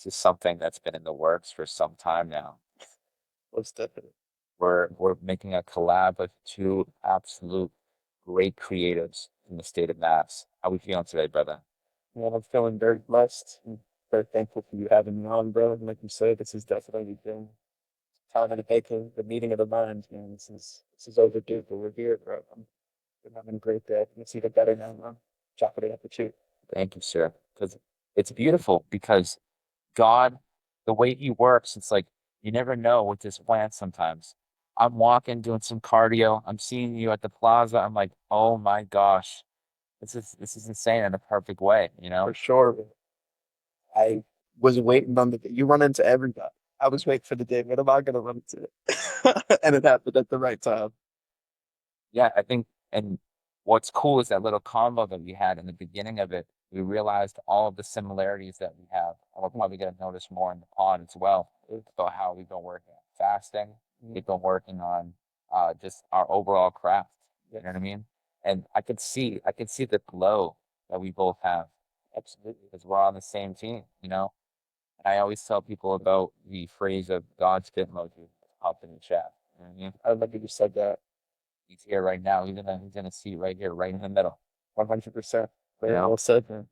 This is something that's been in the works for some time now. Most definitely. We're making a collab with two absolute great creatives in the state of Mass. How we feeling today, brother? Well, I'm feeling very blessed and very thankful for you having me on, bro. And like you said, this has definitely been time in the making, the meeting of the minds, man. This is overdue, but we're here, bro. I'm having a great day. It's even better now. I'm chopping it up with you. Thank you, sir. Because it's beautiful because God, the way he works, it's like you never know with this plant sometimes. I'm walking, doing some cardio. I'm seeing you at the plaza. I'm like, oh my gosh, this is insane in a perfect way, you know? For sure. I was waiting on the day. You run into everybody. I was waiting for the day. When am I gonna run into it? And it happened at the right time. Yeah, I think, and what's cool is that little convo that we had in the beginning of it. We realized all of the similarities that we have. And we're probably going to notice more in the pod as well about how we've been working on fasting. We've been working on just our overall craft. You know what I mean? And I could see the glow that we both have. Absolutely, because we're on the same team, you know? And I always tell people about the phrase of God's spit emoji up in the chat. You know what I mean? I love that you said that. He's here right now. He's in a seat right here, right in the middle. 100%. You Very know, well said, man.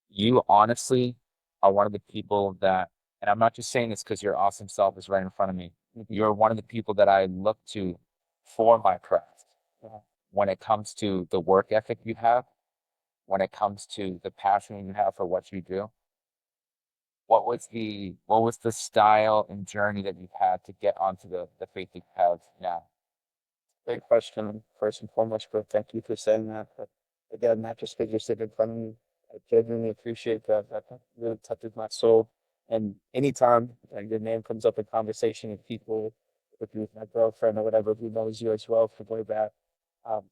you honestly are one of the people that, and I'm not just saying this because your awesome self is right in front of me. You're one of the people that I look to for my craft. When it comes to the work ethic you have, when it comes to the passion you have for what you do, what was the style and journey that you've had to get onto the faith that you have now? Great question, first and foremost, bro. Thank you for saying that. But again, not just because you're sitting in front of me. I genuinely appreciate that. That really touches my soul. And anytime your name comes up in conversation with people, with you, with my girlfriend or whatever, who knows you as well from way back,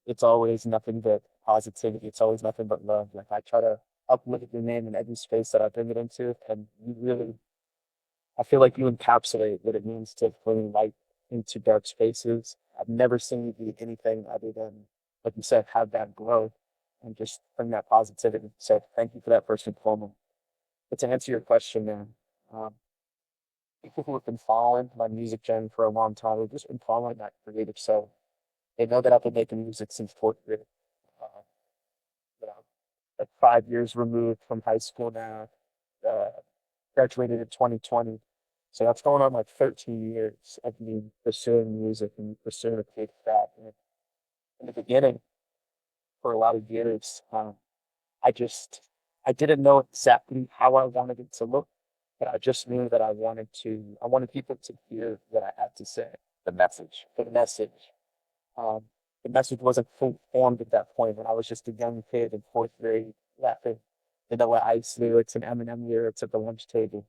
it's always nothing but positivity. It's always nothing but love. Like I try to uplift your name in every space that I bring it into, and you really, I feel like you encapsulate what it means to bring light into dark spaces. I've never seen you do anything other than, like you said, have that glow and just bring that positivity. So thank you for that first and foremost. But to answer your question, man, um, people who have been following my music gen for a long time have just been following that creative soul. They know that I've been making music since fourth grade. Uh, you know, like 5 years removed from high school now. Uh, Graduated in 2020. So that's going on like 13 years of me pursuing music and pursuing a creative craft. And in the beginning, for a lot of years, I just I didn't know exactly how I wanted it to look, but I just knew that I wanted people to hear what I had to say, The message. the message. Um, the message wasn't full formed at that point when I was just a young kid in fourth grade laughing Vanilla Ice lyrics and Eminem lyrics at the lunch table.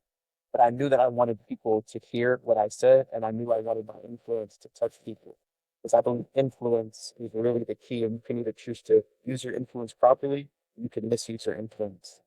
But I knew that I wanted people to hear what I said, and I knew I wanted my influence to touch people. Because I believe influence is really the key, and you can either choose to use your influence properly, you can misuse your influence.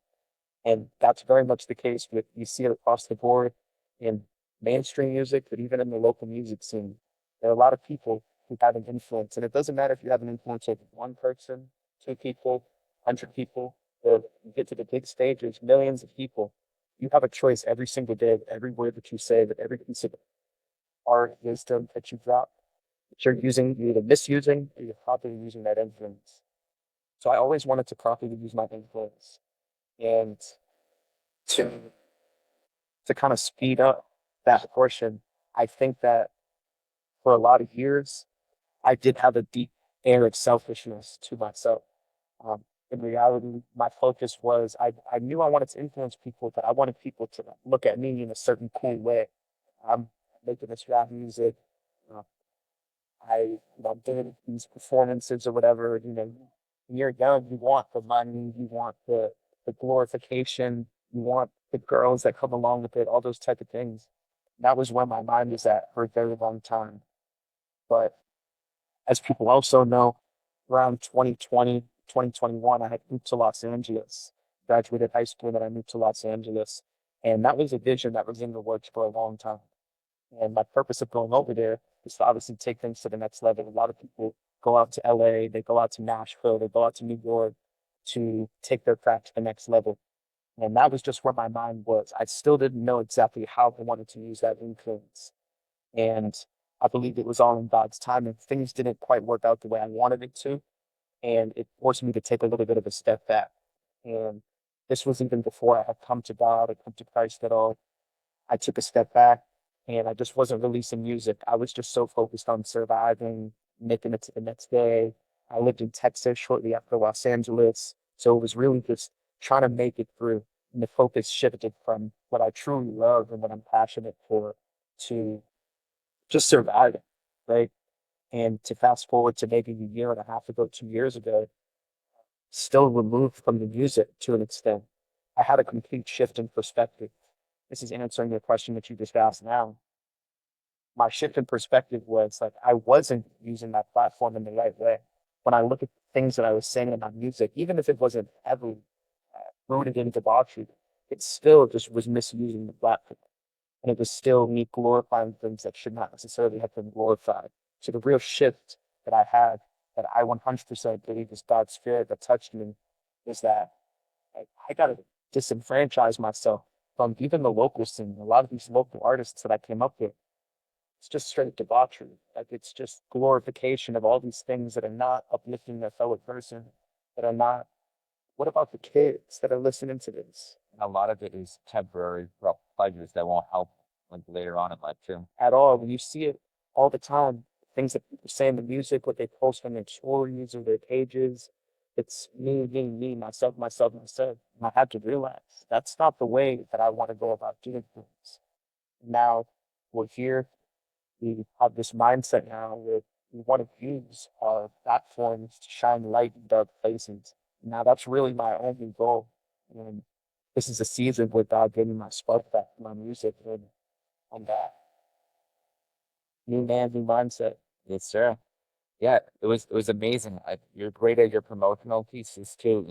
And that's very much the case with you see it across the board in mainstream music, but even in the local music scene. There are a lot of people who have an influence. And it doesn't matter if you have an influence over one person, two people, 100 people, or you get to the big stage, there's millions of people. You have a choice every single day with every word that you say, with every piece of art, wisdom that you drop, that you're using, you're either misusing or you're properly using that influence. So I always wanted to properly use my influence. And to kind of speed up that portion, I think that for a lot of years, I did have a deep air of selfishness to myself. Um, in reality, my focus was I knew I wanted to influence people, but I wanted people to look at me in a certain cool way. I'm making this rap music. Uh, I'm doing these performances or whatever. When you're young, you want the money, you want the glorification, you want the girls that come along with it, all those type of things. That was where my mind was at for a very long time. But as people also know, around 2020, 2021, I had moved to Los Angeles, graduated high school, and then I moved to Los Angeles. And that was a vision that was in the works for a long time. And my purpose of going over there is to obviously take things to the next level. A lot of people go out to LA, they go out to Nashville, they go out to New York to take their craft to the next level. And that was just where my mind was. I still didn't know exactly how I wanted to use that influence. And I believe it was all in God's time, and things didn't quite work out the way I wanted it to. And it forced me to take a little bit of a step back. And this was even before I had come to God or come to Christ at all. I took a step back and I just wasn't releasing music. I was just so focused on surviving, making it to the next day. I lived in Texas shortly after Los Angeles. So it was really just trying to make it through. And the focus shifted from what I truly love and what I'm passionate for to just surviving, right? And to fast forward to maybe a year and a half ago, 2 years ago, still removed from the music to an extent. I had a complete shift in perspective. This is answering the question that you just asked now. My shift in perspective was like I wasn't using that platform in the right way. When I look at things that I was saying in my music, even if it wasn't heavily rooted in debauchery, it still just was misusing the platform. And it was still me glorifying things that should not necessarily have been glorified. So the real shift that I had, that I 100% believe is God's spirit that touched me, is that I got to disenfranchise myself from even the local scene. A lot of these local artists that I came up with, it's just straight debauchery. Like it's just glorification of all these things that are not uplifting their fellow person, that are not. What about the kids that are listening to this? And a lot of it is temporary pleasures that won't help like later on in life too. At all. When you see it all the time, things that people say in the music, what they post on their stories or their pages, it's me, myself, myself, myself. And I had to realize that's not the way that I want to go about doing things. Now we're here, we have this mindset now where we want to use our platforms to shine light in dark places. Now that's really my only goal. And this is a season where God gave me my spark back to my music, and I'm back. New man, new mindset. Yes, sir. Yeah, it was amazing. You're great at your promotional pieces too.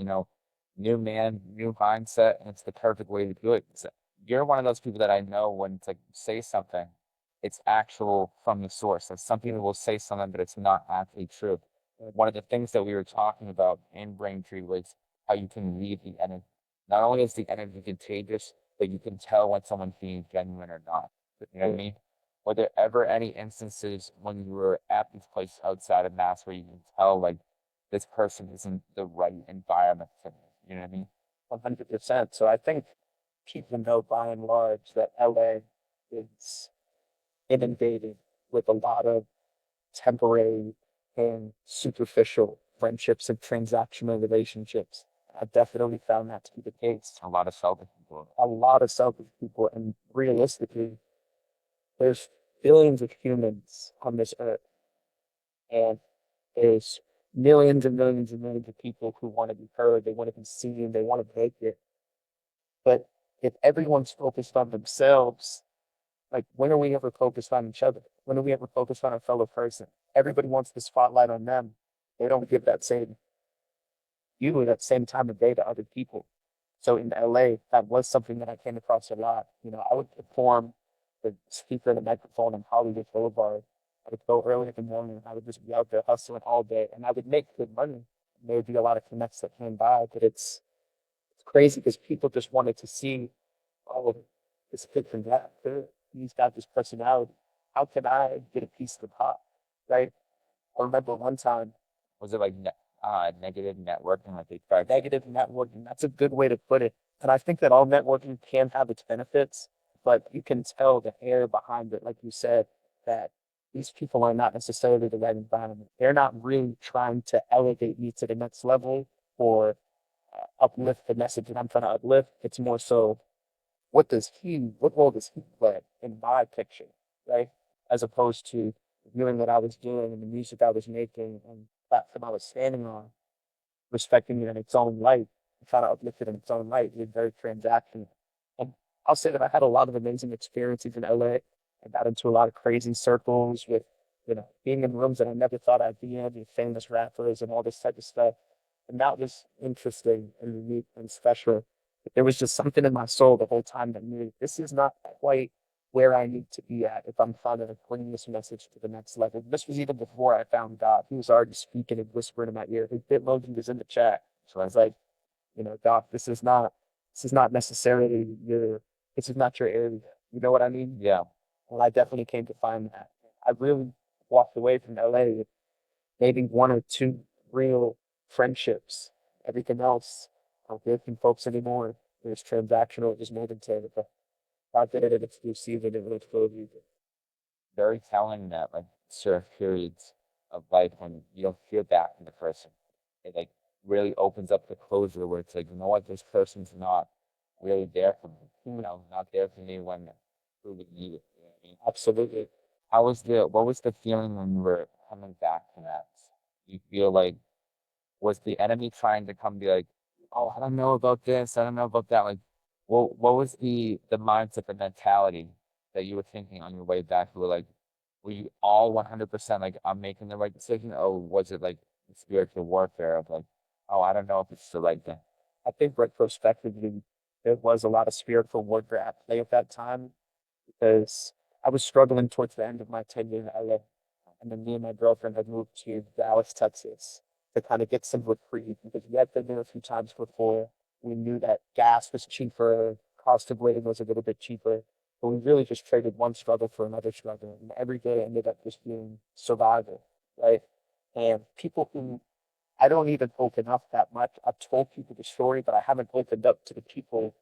New man, new mindset, and it's the perfect way to do it. So you're one of those people that I know when it's like say something, it's actual from the source. Like some people will say something, but it's not actually true. One of the things that we were talking about in Braintree was how you can read the energy. Not only is the energy contagious, but you can tell when someone's being genuine or not. You know what I mean? Were there ever any instances when you were at these places outside of Mass where you can tell like this person isn't the right environment for me? You know what I mean? 100%. So I think people know by and large that LA is inundated with a lot of temporary and superficial friendships and transactional relationships. I've definitely found that to be the case. A lot of selfish people. A lot of selfish people, and realistically, there's billions of humans on this earth, and there's millions and millions and millions of people who want to be heard, they want to be seen, they want to make it. But if everyone's focused on themselves, like when are we ever focused on each other? When are we ever focused on a fellow person? Everybody wants the spotlight on them. They don't give that same you at that same time of day to other people. So in LA, that was something that I came across a lot. I would perform the speaker and the microphone on Hollywood Boulevard. I would go early in the morning. I would just be out there hustling all day, and I would make good money. There would be a lot of connects that came by, but it's crazy because people just wanted to see, oh, this kid from that. He's got this personality. How can I get a piece of the pie, right? I remember one time, Was it like negative networking? Like they tried negative networking. That's a good way to put it. And I think that all networking can have its benefits, but you can tell the air behind it, like you said, that these people are not necessarily the right environment. They're not really trying to elevate me to the next level or uplift the message that I'm trying to uplift. It's more so, what role does he play in my picture, right? As opposed to viewing what I was doing and the music I was making and the platform I was standing on, respecting it in its own light, and trying to uplift it in its own light. It was very transactional. And I'll say that I had a lot of amazing experiences in LA. I got into a lot of crazy circles with, being in rooms that I never thought I'd be in, with famous rappers and all this type of stuff. And that was interesting and unique and special. But there was just something in my soul the whole time that knew this is not quite where I need to be at if I'm trying to bring this message to the next level. This was even before I found God. He was already speaking and whispering in my ear. His Bitmoji was in the chat. So I was like, Doc, this is not this is not necessarily this is not your area. You know what I mean? Yeah. And I definitely came to find that. I really walked away from LA with maybe one or two real friendships. Everything else, I don't hear from folks anymore. It's transactional, it just moved into the not that it exclusive and it was closing. Very telling that like certain periods of life when you don't hear back from the person, it like really opens up the closure where it's like, you know what, this person's not really there for me. You know, not there for me when I truly need it. You know what I mean? Absolutely. How was what was the feeling when you were coming back from that? You feel like, was the enemy trying to come be like, oh, I don't know about this, I don't know about that? Like, what was the mindset, the mentality that you were thinking on your way back? You were like, were you all 100% like, I'm making the right decision? Or was it like spiritual warfare of like, oh, I don't know if it's the right thing? I think retrospectively, there was a lot of spiritual warfare at play at that time because I was struggling towards the end of my tenure in LA. And then me and my girlfriend had moved to Dallas, Texas to kind of get some reprieve because we had been there a few times before. We knew that gas was cheaper, cost of living was a little bit cheaper, but we really just traded one struggle for another struggle. And every day ended up just being survival, right? And people who I don't even open up that much. I've told people the story, but I haven't opened up to the people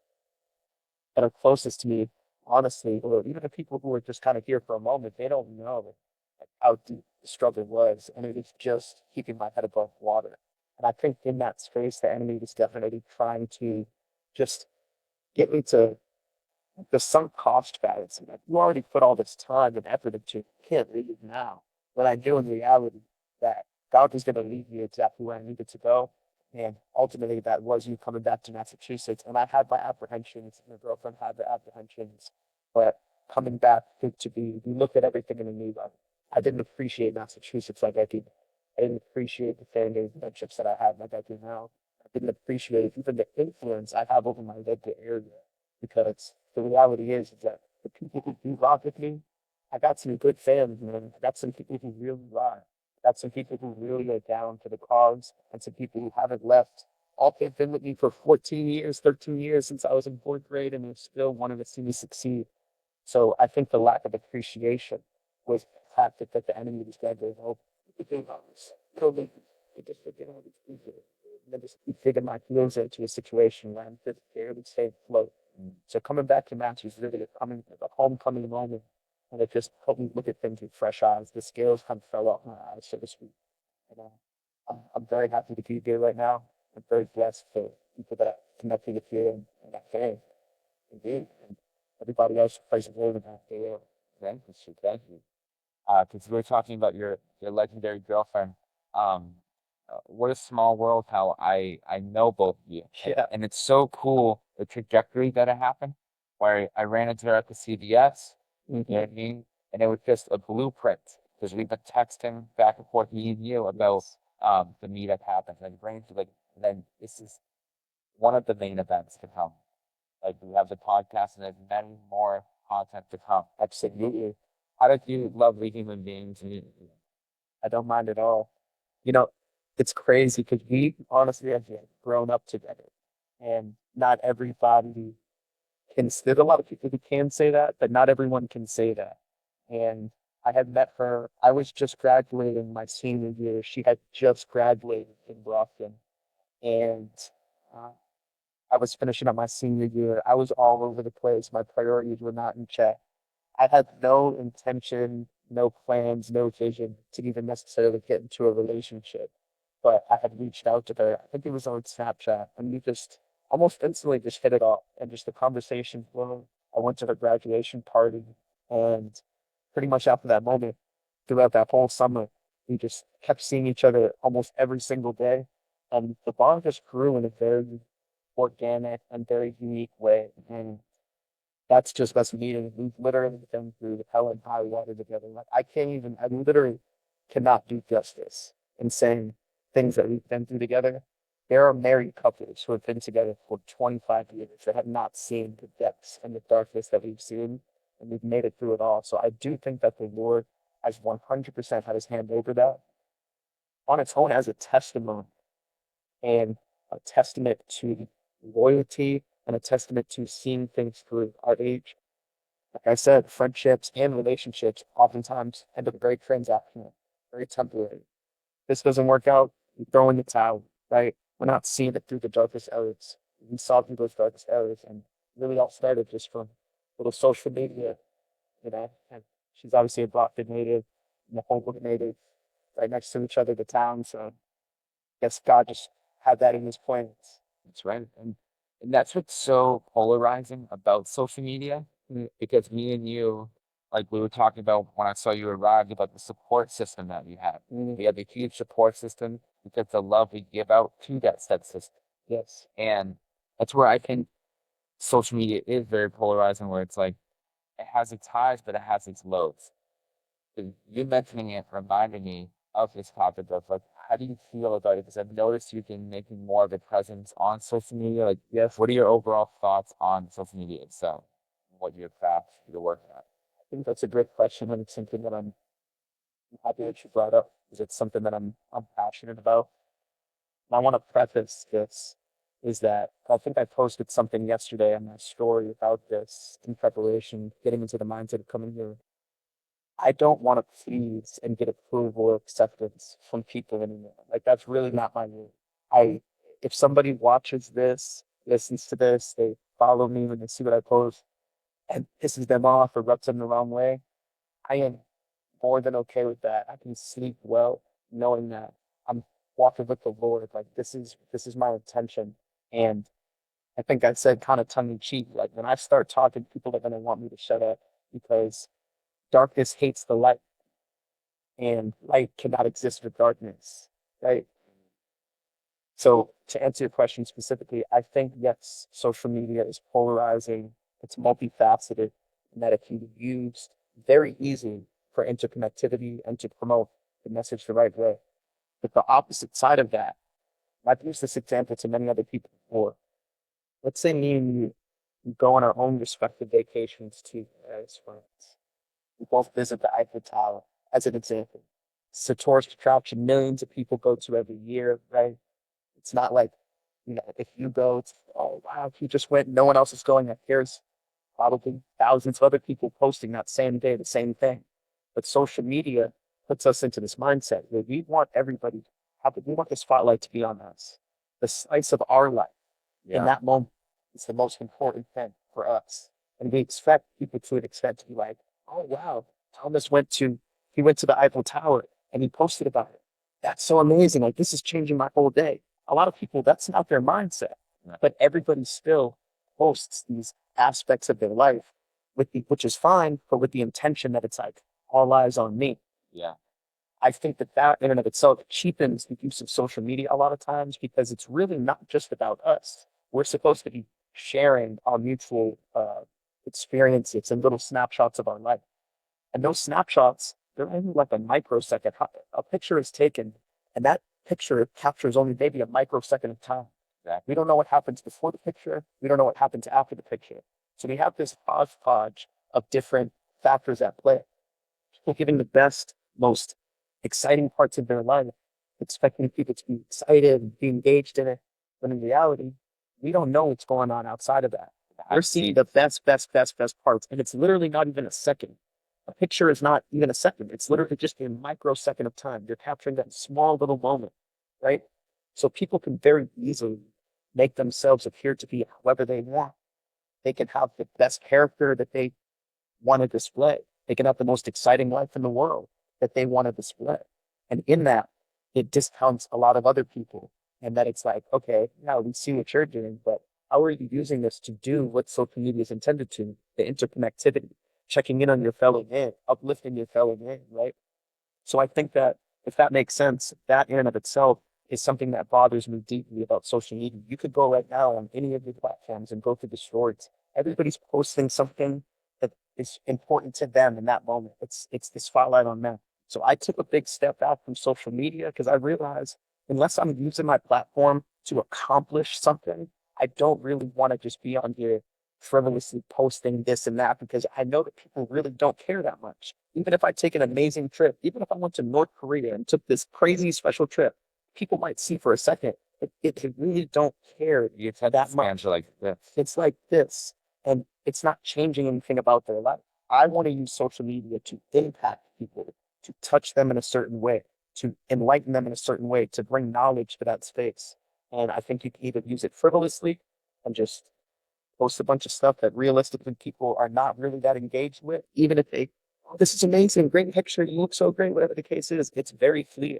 that are closest to me, honestly, or even the people who are just kind of here for a moment. They don't know like, how deep the struggle was, and it was just keeping my head above water. And I think in that space, the enemy was definitely trying to just get me to the sunk cost fallacy. Like you already put all this time and effort into it. You can't leave now. But I knew in reality that God was going to lead me exactly where I needed to go. And ultimately, that was you coming back to Massachusetts. And I had my apprehensions, and my girlfriend had the apprehensions. But coming back we looked at everything in a new light. I didn't appreciate Massachusetts like I did. I didn't appreciate the family friendships that I had like I do now. I didn't appreciate even the influence I have over my local area because the reality is that the people who do rock with me, I got some good fans, man. I got some people who really rock. I got some people who really are down for the cause, and some people who haven't left. All they've been with me for 14 years, 13 years since I was in fourth grade, and they're still wanting to see me succeed. So I think the lack of appreciation was the tactic that the enemy was going to hope. Totally, just forget all these people. And then just keep digging my heels into a situation where I'm just barely staying afloat. So coming back to match is really a homecoming moment, and it just helped me look at things with fresh eyes. The scales kind of fell off my eyes, so to speak. And I'm very happy to be here right now. I'm very blessed for people that I connected with here and that game. Indeed, and everybody else who plays a role in that. Thank you, sir. Thank you. Because we were talking about your legendary girlfriend. Um, what a small world how I know both of you. Yeah. And it's so cool the trajectory that it happened, where I ran into her at the CVS, you know what I mean? And it was just a blueprint because we've been texting back and forth, me and you, about the meetup happened. And ran into like, and then this is one of the main events to come. Like we have the podcast and there's many more content to come. Absolutely. How did you love the human beings? I don't mind at all. You know, it's crazy because we honestly have grown up together, and not everybody there's a lot of people who can say that, but not everyone can say that. And I had met her, I was just graduating my senior year. She had just graduated in Boston. And uh, I was finishing up my senior year. I was all over the place. My priorities were not in check. I had no intention, no plans, no vision to even necessarily get into a relationship. But I had reached out to her. I think it was on Snapchat, and we just almost instantly just hit it off, and just the conversation flowed. I went to her graduation party, and pretty much after that moment, throughout that whole summer, we just kept seeing each other almost every single day, and the bond just grew in a very organic and very unique way. And that's just us meeting. We've literally been through hell and high water together. Like I literally cannot do justice in saying things that we've been through together. There are married couples who have been together for 25 years that have not seen the depths and the darkness that we've seen, and we've made it through it all. So I do think that the Lord has 100% had his hand over that on its own as a testimony and a testament to loyalty and a testament to seeing things through our age. Like I said, friendships and relationships oftentimes end up very transactional, very temporary. This doesn't work out, we throw in the towel, right? We're not seeing it through the darkest hours. We saw through those darkest hours, and really all started just from little social media, And she's obviously a Brockton native, and a Holbrook native, right next to each other, the town. So I guess God just had that in his plans. That's right. And that's what's so polarizing about social media, because me and you, like we were talking about when I saw you arrived, about the support system that we have. We have a huge support system because the love we give out to that said system. Yes. And that's where I think social media is very polarizing, where it's like it has its highs, but it has its lows. You mentioning it reminded me of this topic of like, how do you feel about it? Because I've noticed you've been making more of a presence on social media. Like, yes, what are your overall thoughts on social media itself? What your craft you're working on? I think that's a great question, and it's something that I'm happy that you brought up because it's something that I'm passionate about. And I want to preface this is that I think I posted something yesterday on my story about this in preparation, getting into the mindset of coming here. I don't want to please and get approval or acceptance from people anymore. Like that's really not my role. I if somebody watches this, listens to this, they follow me when they see what I post and pisses them off or rubs them the wrong way, I am more than okay with that. I can sleep well knowing that I'm walking with the Lord. Like this is my intention. And I think I said kind of tongue in cheek, like when I start talking, people are gonna want me to shut up because darkness hates the light and light cannot exist with darkness. Right. So to answer your question specifically, I think yes, social media is polarizing, it's multifaceted, and that it can be used very easily for interconnectivity and to promote the message the right way. But the opposite side of that, I've used this example to many other people before. Let's say me and you go on our own respective vacations to Paris, France. We both visit the Eiffel Tower as an example. It's a tourist attraction millions of people go to every year, right? It's not like, if you go, it's, oh, wow, if you just went, no one else is going. There's probably thousands of other people posting that same day, the same thing. But social media puts us into this mindset where we want everybody, we want the spotlight to be on us. The slice of our life in that moment is the most important thing for us. And we expect people to an extent to be like, oh, wow, he went to the Eiffel Tower and he posted about it. That's so amazing. Like, this is changing my whole day. A lot of people, that's not their mindset. Right. But everybody still posts these aspects of their life which is fine, but with the intention that it's like all eyes on me. Yeah. I think that in and of itself cheapens the use of social media a lot of times because it's really not just about us. We're supposed to be sharing our mutual experiences and little snapshots of our life. And those snapshots, they're only like a microsecond. A picture is taken, and that picture captures only maybe a microsecond of time. Exactly. We don't know what happens before the picture. We don't know what happens after the picture. So we have this hodgepodge of different factors at play. People giving the best, most exciting parts of their life, expecting people to be excited and be engaged in it. But in reality, we don't know what's going on outside of that. We're seeing the best parts, and it's literally not even a second. A picture is not even a second. It's literally just a microsecond of time. You're capturing that small little moment, right? So people can very easily make themselves appear to be however they want. They can have the best character that they want to display. They can have the most exciting life in the world that they want to display. And in that, it discounts a lot of other people. And that it's like, okay, now we see what you're doing, but how are you using this to do what social media is intended to? The interconnectivity, checking in on your fellow man, uplifting your fellow man, right? So I think that if that makes sense, that in and of itself is something that bothers me deeply about social media. You could go right now on any of your platforms and go through the stories. Everybody's posting something that is important to them in that moment. It's the spotlight on them. So I took a big step out from social media because I realized unless I'm using my platform to accomplish something, I don't really want to just be on here frivolously posting this and that because I know that people really don't care that much. Even if I take an amazing trip, even if I went to North Korea and took this crazy special trip, people might see for a second, It really don't care The attention that spans much. are like this. It's like this, and it's not changing anything about their life. I want to use social media to impact people, to touch them in a certain way, to enlighten them in a certain way, to bring knowledge to that space. And I think you can either use it frivolously and just post a bunch of stuff that realistically people are not really that engaged with, even if they, oh, this is amazing, great picture, you look so great, whatever the case is, it's very fleeting.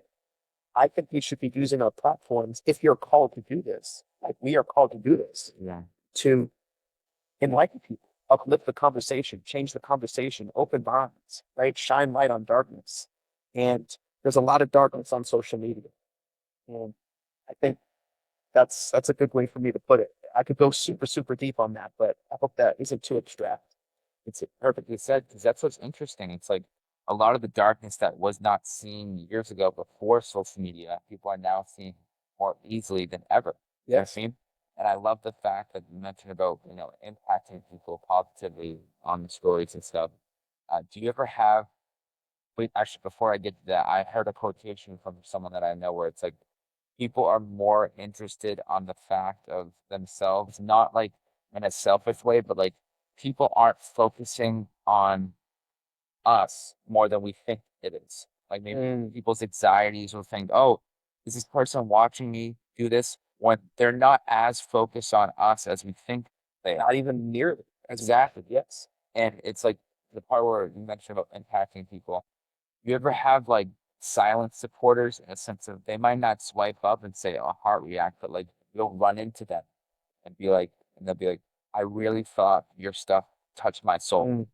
I think we should be using our platforms if you're called to do this, like we are called to do this, Yeah. to enlighten people, uplift the conversation, change the conversation, open minds, right? Shine light on darkness. And there's a lot of darkness on social media. And I think that's a good way for me to put it. I could go super, super deep on that, but I hope that isn't too abstract. It's perfectly said because that's what's interesting. It's like a lot of the darkness that was not seen years ago before social media, people are now seeing more easily than ever. You know what Yes. I mean? And I love the fact that you mentioned about, impacting people positively on the stories and stuff. Do you ever have, wait, actually, before I get to that, I heard a quotation from someone that I know where it's like, people are more interested on the fact of themselves, not like in a selfish way, but like people aren't focusing on us more than we think it is. Like maybe Mm, people's anxieties will think, oh, is this person watching me do this? When they're not as focused on us as we think they are. not even nearly as much. Exactly. Yes. And it's like the part where you mentioned about impacting people. You ever have like silent supporters in a sense of they might not swipe up and say a heart react, but like you'll run into them and be like, and they'll be like, I really thought your stuff touched my soul. Mm,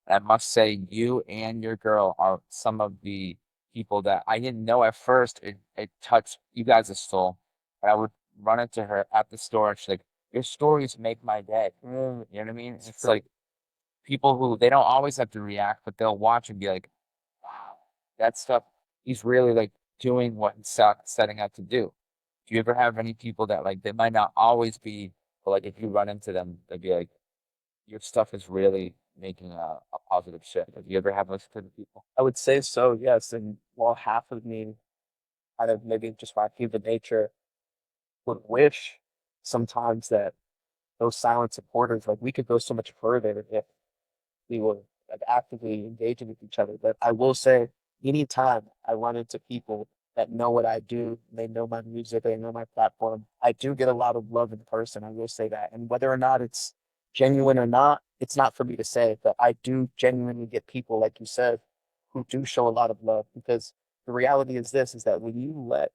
And I must say, you and your girl are some of the people that I didn't know at first. It touched you guys' soul. And I would run into her at the store and she's like, your stories make my day. You know what I mean? It's true. like people who they don't always have to react, but they'll watch and be like, wow, that stuff, he's really like doing what he's setting out to do. Do you ever have any people that like they might not always be, but like if you run into them, they'd be like, your stuff is really making a positive shift. Have you ever have those type of people? I would say so, yes. And while half of me kind of maybe just by human nature would wish sometimes that those silent supporters, like we could go so much further if we were like actively engaging with each other. But I will say, anytime I run into people that know what I do, they know my music, they know my platform, I do get a lot of love in person. I will say that. And whether or not it's genuine or not, it's not for me to say, but I do genuinely get people, like you said, who do show a lot of love because the reality is this is that when you let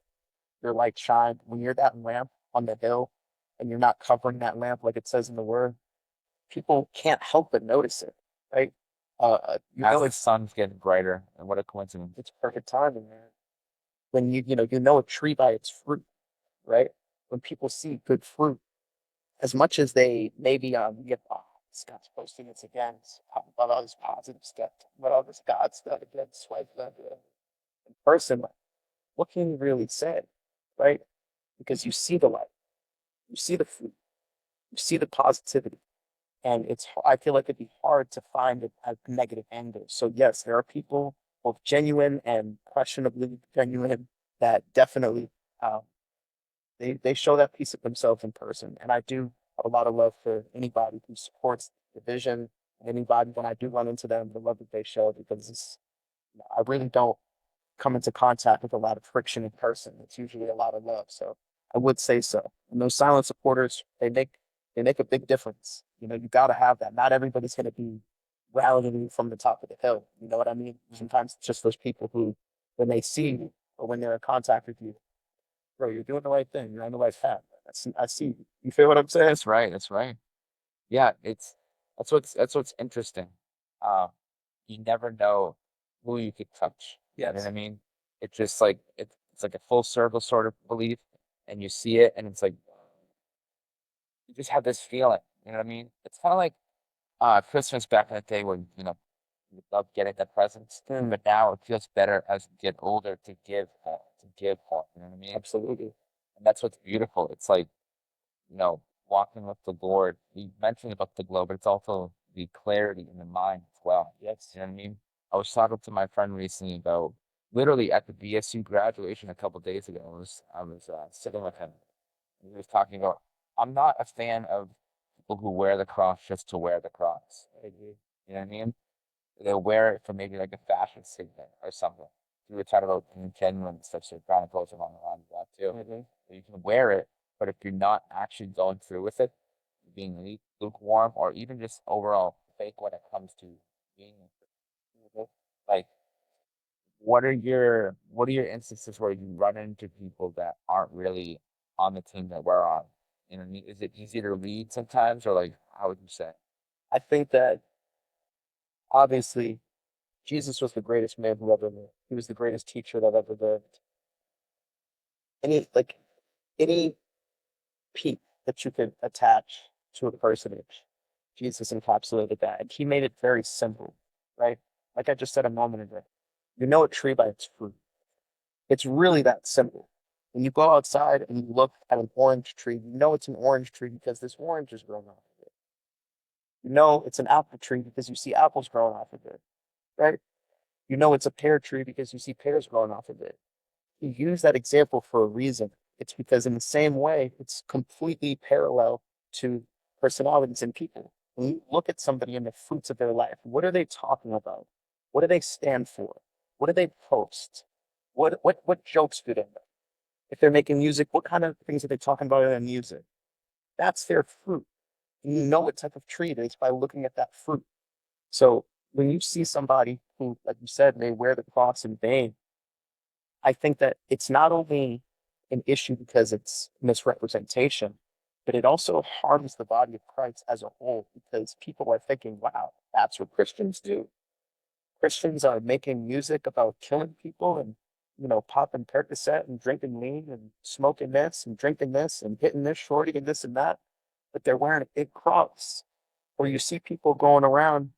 your light shine, when you're that lamp on the hill and you're not covering that lamp like it says in the word, people can't help but notice it, right? You As know the it's sun's getting brighter, and what a coincidence. it's perfect timing, man. When you know a tree by its fruit, right? When people see good fruit, as much as they maybe get oh, this guy's posting this again, talking about all this positive stuff, about all this God stuff again, swipe left in person, like, what can you really say, right? Because you see the light, you see the fruit, you see the positivity. And I feel like it'd be hard to find a negative angle. So yes, there are people both genuine and questionably genuine that definitely um, they show that piece of themselves in person. And I do have a lot of love for anybody who supports the vision and anybody when I do run into them, the love that they show because I really don't come into contact with a lot of friction in person. It's usually a lot of love. So I would say so. And those silent supporters, they make a big difference. You got to have that. Not everybody's going to be rallying you from the top of the hill. You know what I mean? Sometimes it's just those people who, when they see you or when they're in contact with you, bro, you're doing the right thing. You're on the right path. I see you. You feel what I'm saying? That's right. That's right. Yeah, that's what's interesting. Uh, you never know who you could touch. You know what Yes. I mean? It's just like it's like a full circle sort of belief, and you see it, and it's like you just have this feeling. You know what I mean? It's kind of like Christmas back in the day when you love getting the presents, Mm, but now it feels better as you get older to give more. You know what I mean? absolutely. And that's what's beautiful. It's like walking with the Lord. You mentioned about the glow, but it's also the clarity in the mind as well. Yes. You know what I mean? I was talking to my friend recently about literally at the BSU graduation a couple days ago. I was sitting with him, He was talking about, I'm not a fan of people who wear the cross just to wear the cross. You know what I mean? They'll wear it for maybe like a fashion statement or something. We were talking about being genuine and stuff, so Brian goes along the line of that too. So you can wear it, but if you're not actually going through with it, being lukewarm or even just overall fake when it comes to being like, what are your instances where you run into people that aren't really on the team that we're on? You know what I mean? Is it easy to read sometimes, or like how would you say? I think that obviously Jesus was the greatest man who ever lived. He was the greatest teacher that ever lived. Any peak that you could attach to a personage, Jesus encapsulated that. And he made it very simple, right? Like I just said a moment ago, you know a tree by its fruit. It's really that simple. When you go outside and you look at an orange tree, you know it's an orange tree because this orange is growing off of it. You know it's an apple tree because you see apples growing off of it, right? You know it's a pear tree because you see pears growing off of it. You use that example for a reason. It's because in the same way, it's completely parallel to personalities and people. When you look at somebody and the fruits of their life, what are they talking about? What do they stand for? What do they post? What jokes do they make? If they're making music, what kind of things are they talking about in their music? That's their fruit. And you know what type of tree it is by looking at that fruit. So when you see somebody who, like you said, they wear the cross in vain, I think that it's not only an issue because it's misrepresentation, but it also harms the body of Christ as a whole because people are thinking, wow, that's what Christians do. Christians are making music about killing people and, popping Percocet and drinking lean and smoking this and drinking this and hitting this shorty and this and that, but they're wearing a big cross. Or you see people going around,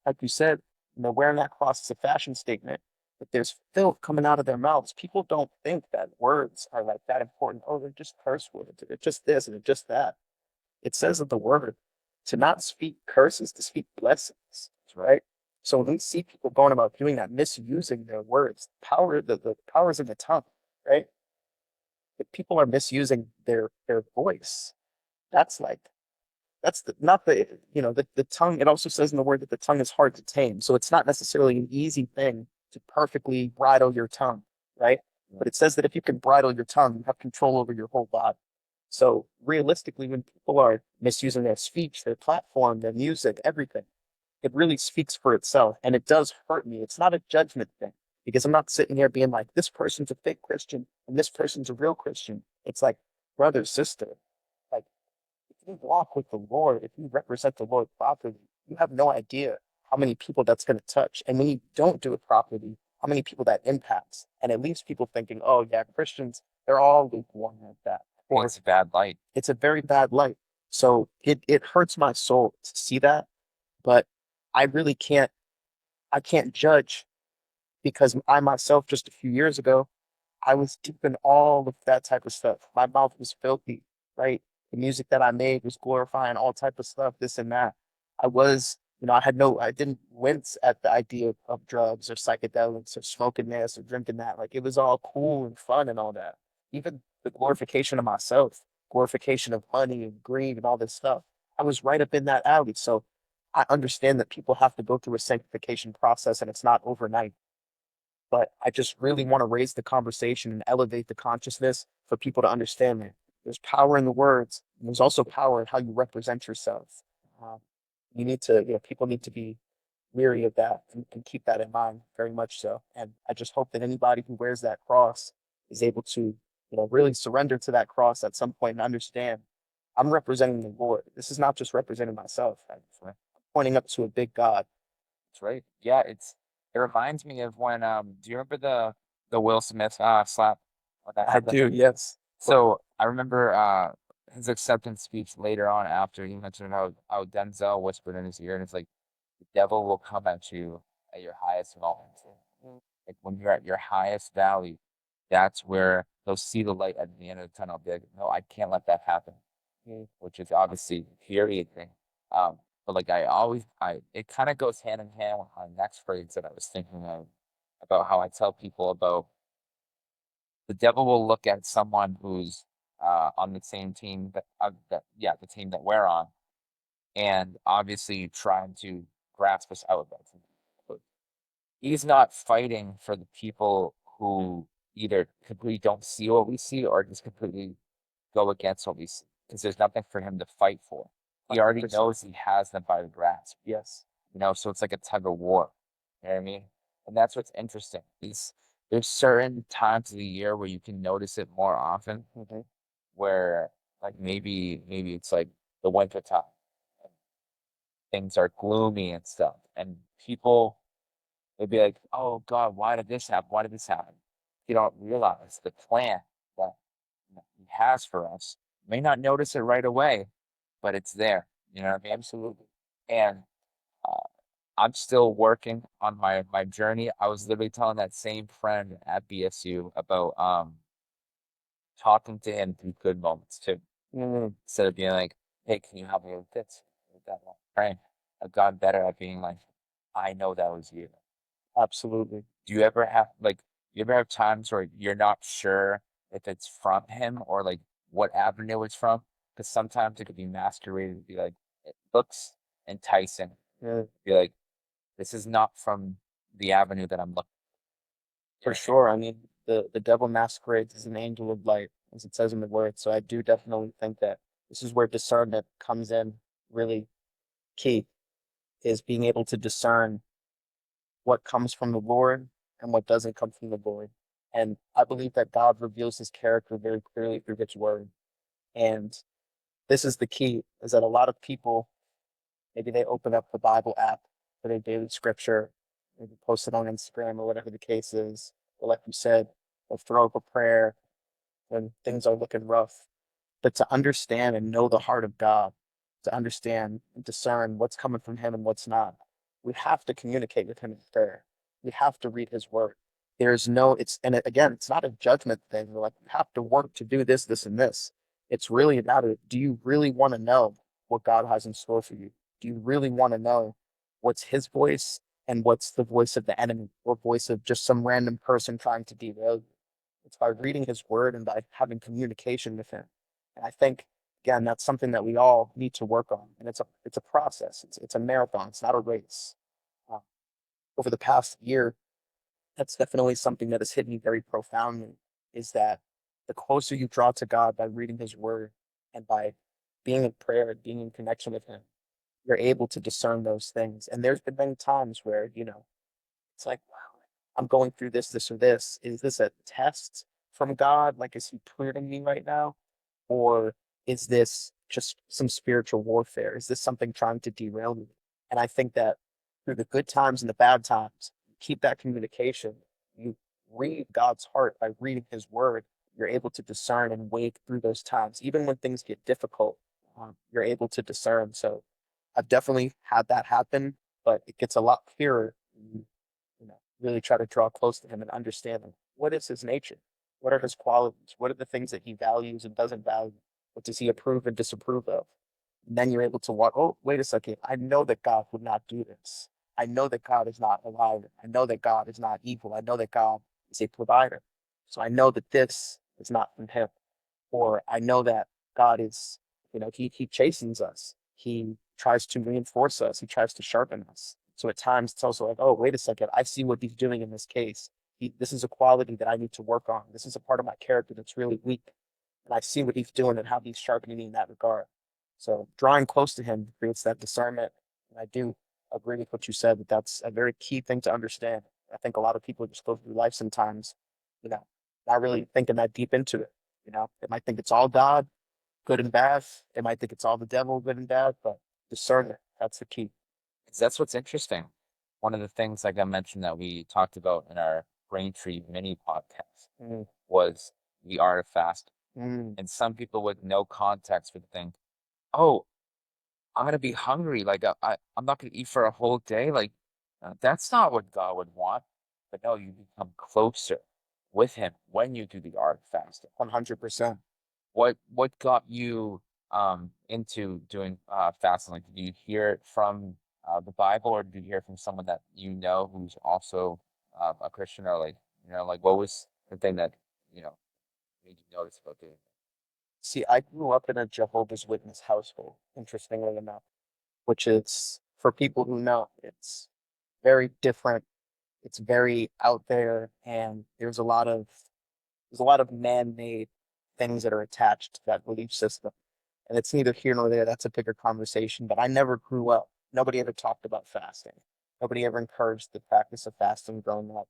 like you said, wearing that cross as a fashion statement, but there's filth coming out of their mouths. People don't think that words are like that important. Oh, they're just curse words. They're just this and they're just that. It says in the word to not speak curses, to speak blessings, right? So when we see people going about doing that, misusing their words, the powers in the tongue, right? If people are misusing their voice, that's like that's not the tongue. It also says in the word that the tongue is hard to tame. So it's not necessarily an easy thing to perfectly bridle your tongue, right? But it says that if you can bridle your tongue, you have control over your whole body. So realistically, when people are misusing their speech, their platform, their music, everything, it really speaks for itself. And it does hurt me. It's not a judgment thing because I'm not sitting here being like, this person's a fake Christian and this person's a real Christian. It's like, brother, sister, like if you walk with the Lord, if you represent the Lord properly, you have no idea how many people that's going to touch. And when you don't do it properly, how many people that impacts. And it leaves people thinking, oh, yeah, Christians, they're all lukewarm like that. Well, Or it's a bad light. it's a very bad light. So it hurts my soul to see that. But I really I can't judge because I myself, just a few years ago, I was deep in all of that type of stuff. My mouth was filthy, right? The music that I made was glorifying all type of stuff, this and that. I was, I didn't wince at the idea of drugs or psychedelics or smoking this or drinking that. Like it was all cool and fun and all that. Even the glorification of myself, glorification of money and greed and all this stuff. I was right up in that alley. So I understand that people have to go through a sanctification process and it's not overnight, but I just really want to raise the conversation and elevate the consciousness for people to understand that there's power in the words. And there's also power in how you represent yourself. Um, you need to, people need to be weary of that and keep that in mind very much so. And I just hope that anybody who wears that cross is able to, really surrender to that cross at some point and understand I'm representing the Lord. This is not just representing myself. I'm pointing up to a big God. That's right. Yeah, it reminds me of when do you remember the Will Smith slap when that I happened? do, yes. So I remember his acceptance speech later on after he mentioned how Denzel whispered in his ear and it's like the devil will come at you at your highest moment. Like when you're at your highest value, that's where they'll see the light at the end of the tunnel. Be like, no, I can't let that happen. Which is obviously infuriating. But like it kind of goes hand in hand with my next phrase that I was thinking of about how I tell people about the devil will look at someone who's on the same team the team that we're on, and obviously trying to grasp us out. But he's not fighting for the people who either completely don't see what we see or just completely go against what we see because there's nothing for him to fight for. He already 100%. knows he has them by the grasp, Yes. so it's like a tug of war. You know what I mean? And that's what's interesting. There's certain times of the year where you can notice it more often, Hmm. where like maybe it's like the winter time. Things are gloomy and stuff. And people would be like, oh God, why did this happen? Why did this happen? You don't realize the plan that he has for us. You may not notice it right away, but it's there. You know what I mean? Absolutely. And uh, I'm still working on my journey. I was literally telling that same friend at BSU about talking to him through good moments too. Mm, Instead of being like, hey, can you help me with this? With that one? Right. I've gotten better at being like, I know that was you. absolutely. Do you ever have you ever have times where you're not sure if it's from him or like what avenue it's from? Because sometimes it could be masqueraded to be like, it looks enticing. Yeah, Be like, this is not from the avenue that I'm looking. for sure. I mean, the devil masquerades as an angel of light, as it says in the word. So I do definitely think that this is where discernment comes in really key, is being able to discern what comes from the Lord and what doesn't come from the Lord. And I believe that God reveals his character very clearly through his word. And this is the key, is that a lot of people, maybe they open up the Bible app for their daily scripture, maybe post it on Instagram or whatever the case is. But like you said, they'll throw up a prayer when things are looking rough. But to understand and know the heart of God, to understand and discern what's coming from him and what's not, we have to communicate with him in prayer. We have to read his word. There's no, again, it's not a judgment thing. We're like, you have to work to do this, this, and this. It's really about it. Do you really want to know what God has in store for you? Do you really want to know what's his voice and what's the voice of the enemy or voice of just some random person trying to derail you? It's by reading his word and by having communication with him. And I think, again, that's something that we all need to work on. And it's a process. It's a marathon. It's not a race. Uh, Over the past year, that's definitely something that has hit me very profoundly. Is that the closer you draw to God by reading His Word and by being in prayer and being in connection with Him, you're able to discern those things. And there's been many times where it's like, wow, I'm going through this, this, or this. Is this a test from God? Like, is He pruning me right now? Or is this just some spiritual warfare? Is this something trying to derail me? And I think that through the good times and the bad times, keep that communication. You read God's heart by reading His word. You're able to discern and wade through those times. Even when things get difficult, you're able to discern. So I've definitely had that happen, but it gets a lot clearer when really try to draw close to him and understand him. What is his nature? What are his qualities? What are the things that he values and doesn't value? What does he approve and disapprove of? And then you're able to walk, oh, wait a second. I know that God would not do this. I know that God is not a liar. I know that God is not evil. I know that God is a provider. So I know that this is not from him. Or I know that God is, he chastens us. He tries to reinforce us. He tries to sharpen us. So at times it's also like, oh, wait a second. I see what he's doing in this case. This is a quality that I need to work on. This is a part of my character that's really weak. And I see what he's doing and how he's sharpening me in that regard. So drawing close to him creates that discernment. And I do agree with what you said, that that's a very key thing to understand. I think a lot of people just go through life sometimes, you know, not really thinking that deep into it. They might think it's all God, good and bad. They might think it's all the devil, good and bad, but discernment, that's the key. 'Cause that's what's interesting. One of the things, like I mentioned, that we talked about in our Braintree mini podcast Mm, was the art of fasting. mm, And some people with no context would think, oh, I'm gonna be hungry. Like I'm not gonna eat for a whole day. Like that's not what God would want. But no, you become closer with Him when you do the art of fasting. 100%. What got you into doing fasting? Like, did you hear it from the Bible, or did you hear it from someone that you know who's also a Christian, or like like what was the thing that you know made you notice about doing it? See, I grew up in a Jehovah's Witness household, interestingly enough, which is, for people who know, it's very different. It's very out there, and there's a lot of man-made things that are attached to that belief system. And it's neither here nor there. That's a bigger conversation. But I never grew up. Nobody ever talked about fasting. Nobody ever encouraged the practice of fasting growing up.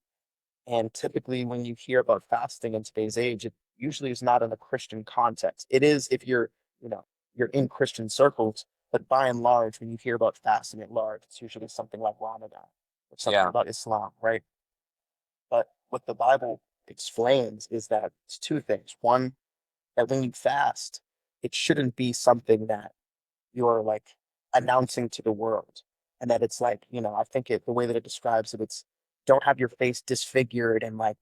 And typically, when you hear about fasting in today's age, it usually is not in a Christian context. It is if you know, you're in Christian circles, but by and large, when you hear about fasting at large, it's usually something like Ramadan or something Yeah. about Islam, right? But what the Bible explains is that it's two things. One, that when you fast, it shouldn't be something that you're like announcing to the world. And that it's like, I think the way that it describes it, it's don't have your face disfigured and like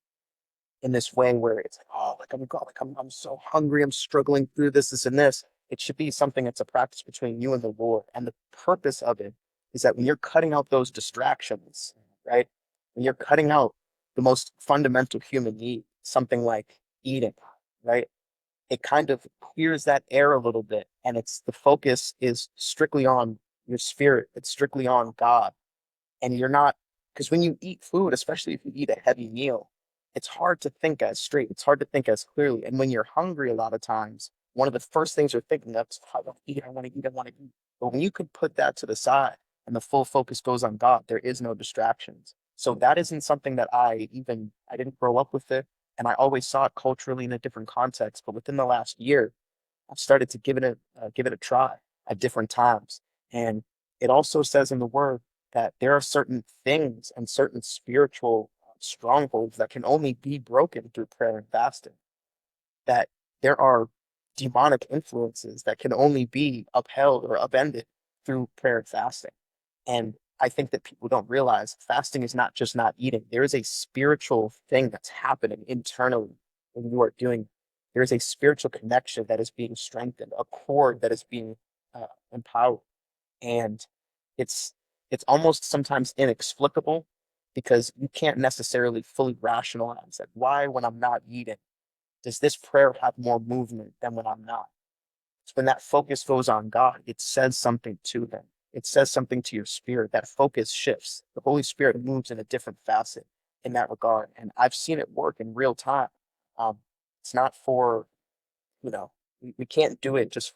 in this way where it's like, oh, like I'm God, like I'm so hungry, I'm struggling through this, and this. It should be something that's a practice between you and the Lord. And the purpose of it is that when you're cutting out those distractions, right? When you're cutting out the most fundamental human need, something like eating, right? It kind of clears that air a little bit. And it's the focus is strictly on your spirit, it's strictly on God. And you're not, because when you eat food, especially if you eat a heavy meal, it's hard to think as straight. It's hard to think as clearly. And when you're hungry, a lot of times, one of the first things you're thinking of is, I want to eat, I want to eat, I want to eat. But when you could put that to the side and the full focus goes on God, there is no distractions. So that isn't something that I didn't grow up with it. And I always saw it culturally in a different context. But within the last year, I've started to give it a try at different times. And it also says in the word that there are certain things and certain spiritual strongholds that can only be broken through prayer and fasting. That there are demonic influences that can only be upheld or upended through prayer and fasting. And I think that people don't realize fasting is not just not eating. There is a spiritual thing that's happening internally when you are doing. There is a spiritual connection that is being strengthened, a cord that is being empowered, and it's it's almost sometimes inexplicable because you can't necessarily fully rationalize that. Why, when I'm not eating, does this prayer have more movement than when I'm not? So when that focus goes on God, it says something to them. It says something to your spirit. That focus shifts. The Holy Spirit moves in a different facet in that regard. And I've seen it work in real time. It's not for, we can't do it just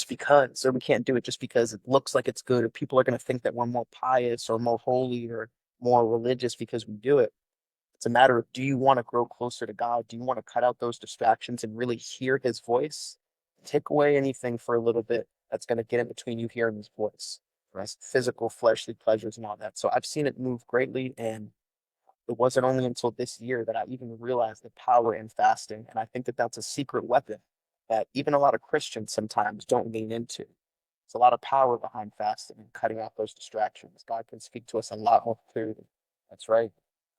because, or we can't do it just because it looks like it's good, or people are going to think that we're more pious or more holy or more religious because we do it. It's a matter of, do you want to grow closer to God? Do you want to cut out those distractions and really hear his voice? Take away anything for a little bit that's going to get in between you hearing his voice, right? Physical, fleshly pleasures and all that. So I've seen it move greatly. And it wasn't only until this year that I even realized the power in fasting. And I think that that's a secret weapon that even a lot of Christians sometimes don't lean into. There's a lot of power behind fasting and cutting out those distractions. God can speak to us a lot more clearly. That's right.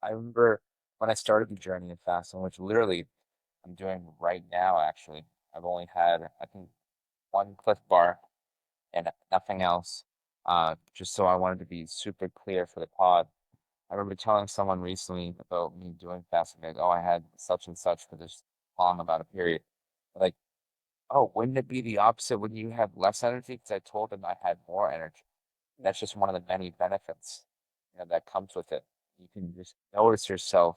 I remember when I started the journey of fasting, which literally I'm doing right now, actually. I've only had, I think, one Cliff Bar and nothing else. Just so I wanted to be super clear for the pod. I remember telling someone recently about me doing fasting, like, oh, I had such and such for this long about a period. Like, oh, wouldn't it be the opposite when you have less energy? Because I told them I had more energy. That's just one of the many benefits, that comes with it. You can just notice yourself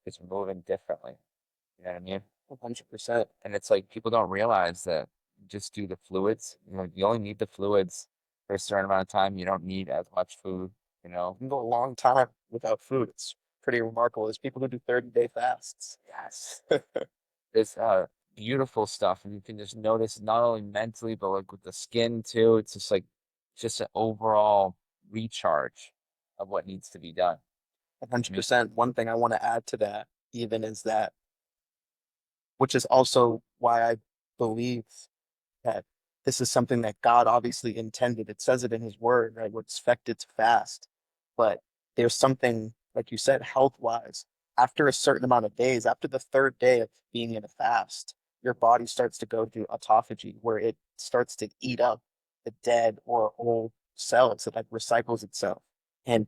just moving differently. You know what I mean? 100%. And it's like people don't realize that just do the fluids. You only need the fluids for a certain amount of time. You don't need as much food, you know. You can go a long time without food. It's pretty remarkable. There's people who do 30-day fasts. Yes. It's beautiful stuff. And you can just notice not only mentally, but like with the skin too. It's just an overall recharge of what needs to be done. I mean, 100%. One thing I want to add to that even is that, which is also why I believe that this is something that God obviously intended. It says it in his word, right? We're expected to fast. But there's something, like you said, health wise, after a certain amount of days, after the third day of being in a fast, your body starts to go through autophagy, where it starts to eat up the dead or old cells. It like recycles itself. And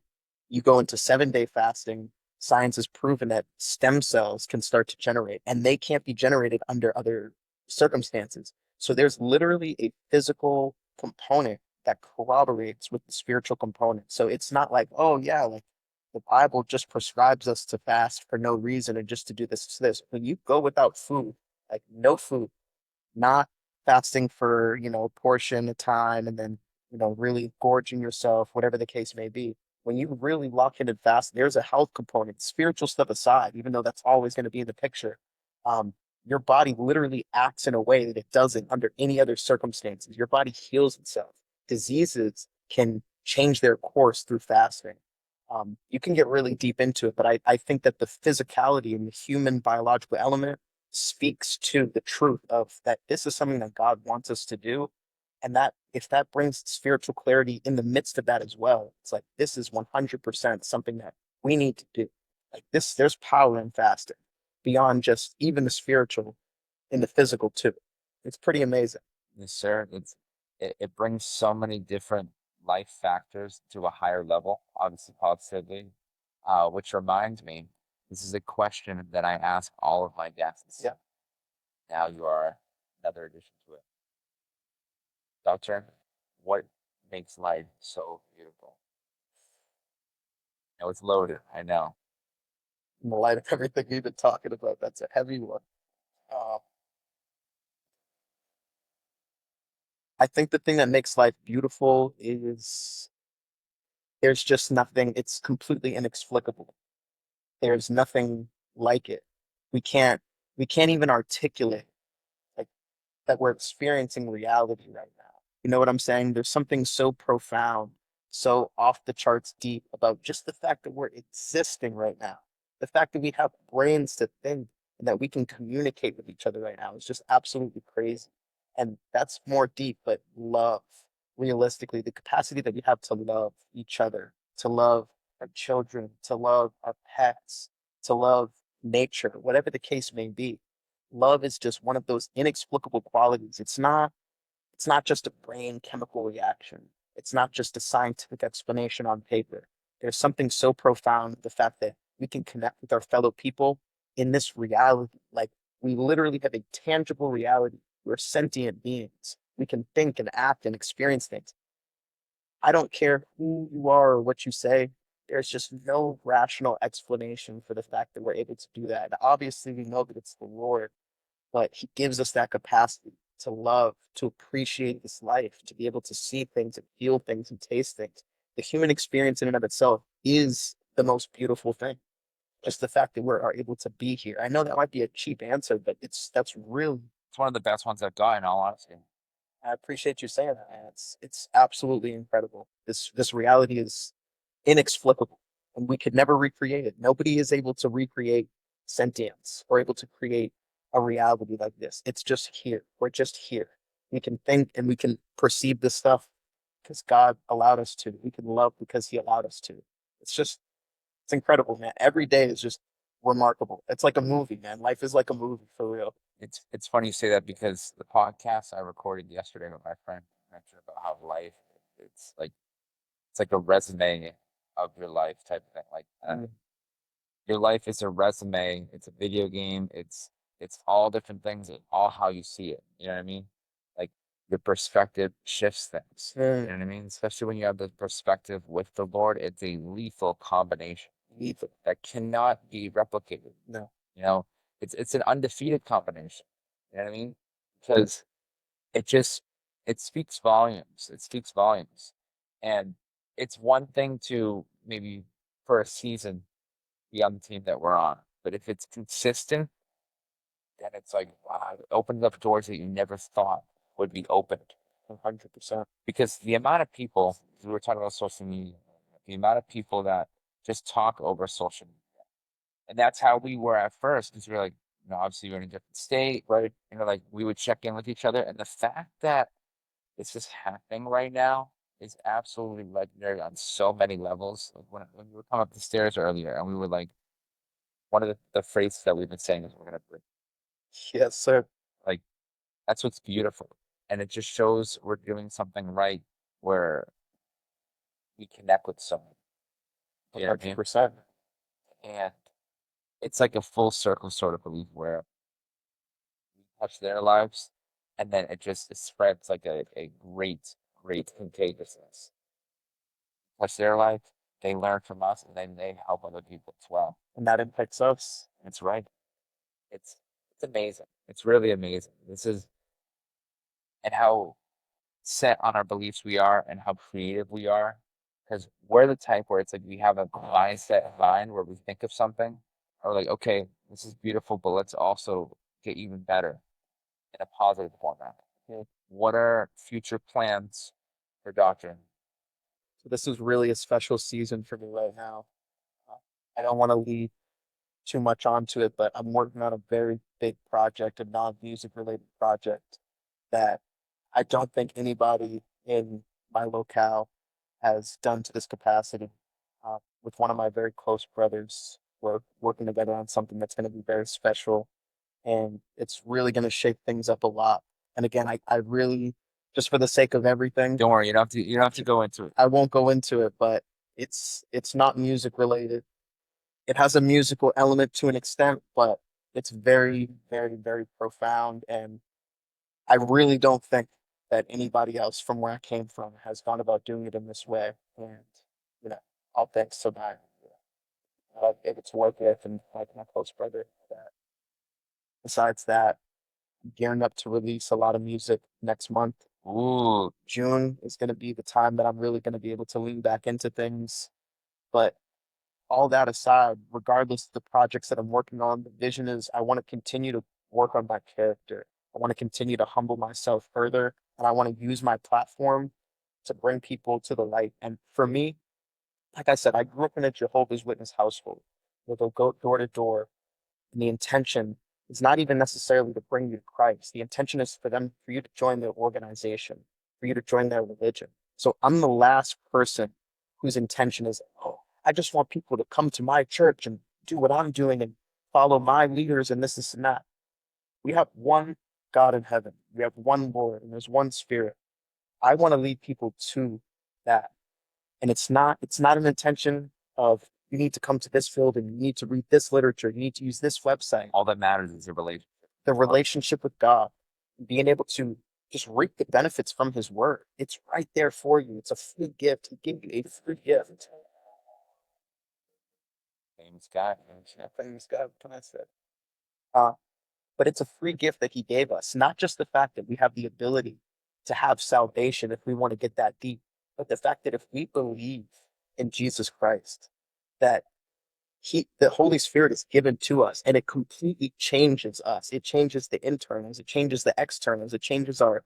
you go into 7-day fasting, science has proven that stem cells can start to generate, and they can't be generated under other circumstances. So there's literally a physical component that corroborates with the spiritual component. So it's not like, oh yeah, like the Bible just prescribes us to fast for no reason and just to do this. When you go without food, like no food, not fasting for, a portion of time and then, really gorging yourself, whatever the case may be. When you really lock in and fast, there's a health component, spiritual stuff aside, even though that's always going to be in the picture. Um, your body literally acts in a way that it doesn't under any other circumstances. Your body heals itself. Diseases can change their course through fasting. You can get really deep into it, but I think that the physicality and the human biological element speaks to the truth of that this is something that God wants us to do. And that if that brings spiritual clarity in the midst of that as well, it's like this is 100% something that we need to do. Like this, there's power in fasting beyond just even the spiritual in the physical too. It's pretty amazing. Yes, sir. It brings so many different life factors to a higher level, obviously positively. Which reminds me, this is a question that I ask all of my guests. Yeah. Now you are another addition to it. Doctor, what makes life so beautiful? Now it's loaded, I know. In the light of everything we've been talking about, that's a heavy one. Uh, I think the thing that makes life beautiful is there's just nothing, it's completely inexplicable. There's nothing like it. We can't we can't even articulate like that we're experiencing reality right now. You know what I'm saying? There's something so profound, so off the charts deep about just the fact that we're existing right now. The fact that we have brains to think and that we can communicate with each other right now is just absolutely crazy. And that's more deep, but love, realistically, the capacity that we have to love each other, to love our children, to love our pets, to love nature, whatever the case may be. Love is just one of those inexplicable qualities. It's not just a brain chemical reaction. It's not just a scientific explanation on paper. There's something so profound, the fact that we can connect with our fellow people in this reality. Like we literally have a tangible reality. We're sentient beings. We can think and act and experience things. I don't care who you are or what you say. There's just no rational explanation for the fact that we're able to do that. Obviously, we know that it's the Lord, but he gives us that capacity to love, to appreciate this life, to be able to see things and feel things and taste things. The human experience in and of itself is the most beautiful thing. Just the fact that we're are able to be here. I know that might be a cheap answer, but that's really. It's one of the best ones I've got, in all honesty. I appreciate you saying that, man. It's absolutely incredible. This reality is inexplicable, and we could never recreate it. Nobody is able to recreate sentience or able to create a reality like this. It's just here. We're just here. We can think and we can perceive this stuff because God allowed us to. We can love because He allowed us to. It's just, it's incredible, man. Every day is just remarkable. It's like a movie, man. Life is like a movie for real. It's funny you say that because the podcast I recorded yesterday with my friend mentioned about how life it's like it's like a resume of your life type of thing. Like Mm. your life is a resume. It's a video game. It's all different things. It's all how you see it. You know what I mean? Like your perspective shifts things. You Mm. know what I mean? Especially when you have the perspective with the Lord, it's a lethal combination. Lethal that cannot be replicated. No. You know, it's an undefeated combination. You know what I mean? Because it just it speaks volumes. It speaks volumes. And it's one thing to maybe for a season be on the team that we're on. But if it's consistent, then it's like, wow, it opens up doors that you never thought would be opened. 100%. Because the amount of people, we were talking about social media, the amount of people that just talk over social media. And that's how we were at first, because we were like, obviously we're in a different state, right? Like we would check in with each other. And the fact that it's just happening right now is absolutely legendary on so many levels. Like when we were coming up the stairs earlier and we were like, one of the phrases that we've been saying is we're gonna break. Yes, sir. Like that's what's beautiful. And it just shows we're doing something right where we connect with someone. You know what I mean? 100%. And it's like a full circle sort of belief where we touch their lives and then it spreads like a great contagiousness. Touch their life, they learn from us, and then they help other people as well. And that impacts us. That's right. It's it's amazing. It's really amazing. This is and how set on our beliefs we are and how creative we are. Because we're the type where it's like we have a mindset in mind where we think of something or like, okay, this is beautiful, but let's also get even better in a positive format. Yeah. What are future plans for Doctrine? So this is really a special season for me right now. Uh, I don't want to lead too much onto it, but I'm working on a very big project, a non-music related project that I don't think anybody in my locale has done to this capacity. With one of my very close brothers, we're working together on something that's going to be very special, and it's really going to shake things up a lot. And again, I really, just for the sake of everything, Don't worry, you don't have to go into it. I won't go into it, but it's not music related. It has a musical element to an extent, but it's very, very, very profound. And I really don't think that anybody else from where I came from has gone about doing it in this way. And, you know, all thanks to my, if it's work with and like my close brother. That besides that, I'm gearing up to release a lot of music next month. Ooh, June is going to be the time that I'm really going to be able to lean back into things. But all that aside, regardless of the projects that I'm working on, the vision is I want to continue to work on my character. I want to continue to humble myself further, and I want to use my platform to bring people to the light. And for me, like I said, I grew up in a Jehovah's Witness household where they'll go door to door, and the intention is not even necessarily to bring you to Christ. The intention is for you to join their organization, for you to join their religion. So I'm the last person whose intention is, oh, I just want people to come to my church and do what I'm doing and follow my leaders and this and that. We have one God in heaven. We have one Lord and there's one spirit. I want to lead people to that. And it's not an intention of you need to come to this field and you need to read this literature, you need to use this website. all that matters is your relationship. The relationship with God, being able to just reap the benefits from his word. It's right there for you. It's a free gift. He gave you a free gift. Famous guy. Famous God, what can I say? Uh, but it's a free gift that he gave us. Not just the fact that we have the ability to have salvation if we want to get that deep, but the fact that if we believe in Jesus Christ, that the Holy Spirit is given to us and it completely changes us. It changes the internals, it changes the externals, it changes our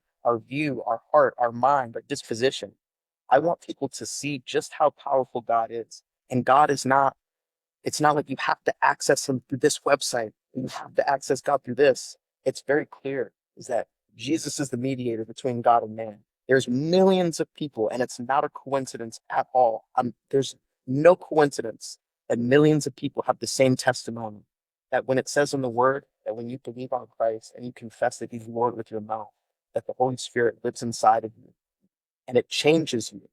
view, our heart, our mind, our disposition. I want people to see just how powerful God is. And God is not, it's not like you have to access him through this website. You have to access God through this. It's very clear is that Jesus is the mediator between God and man. There's millions of people, and it's not a coincidence at all. There's no coincidence that millions of people have the same testimony. That when it says in the word that when you believe on Christ and you confess that he's Lord with your mouth, that the Holy Spirit lives inside of you and it changes you,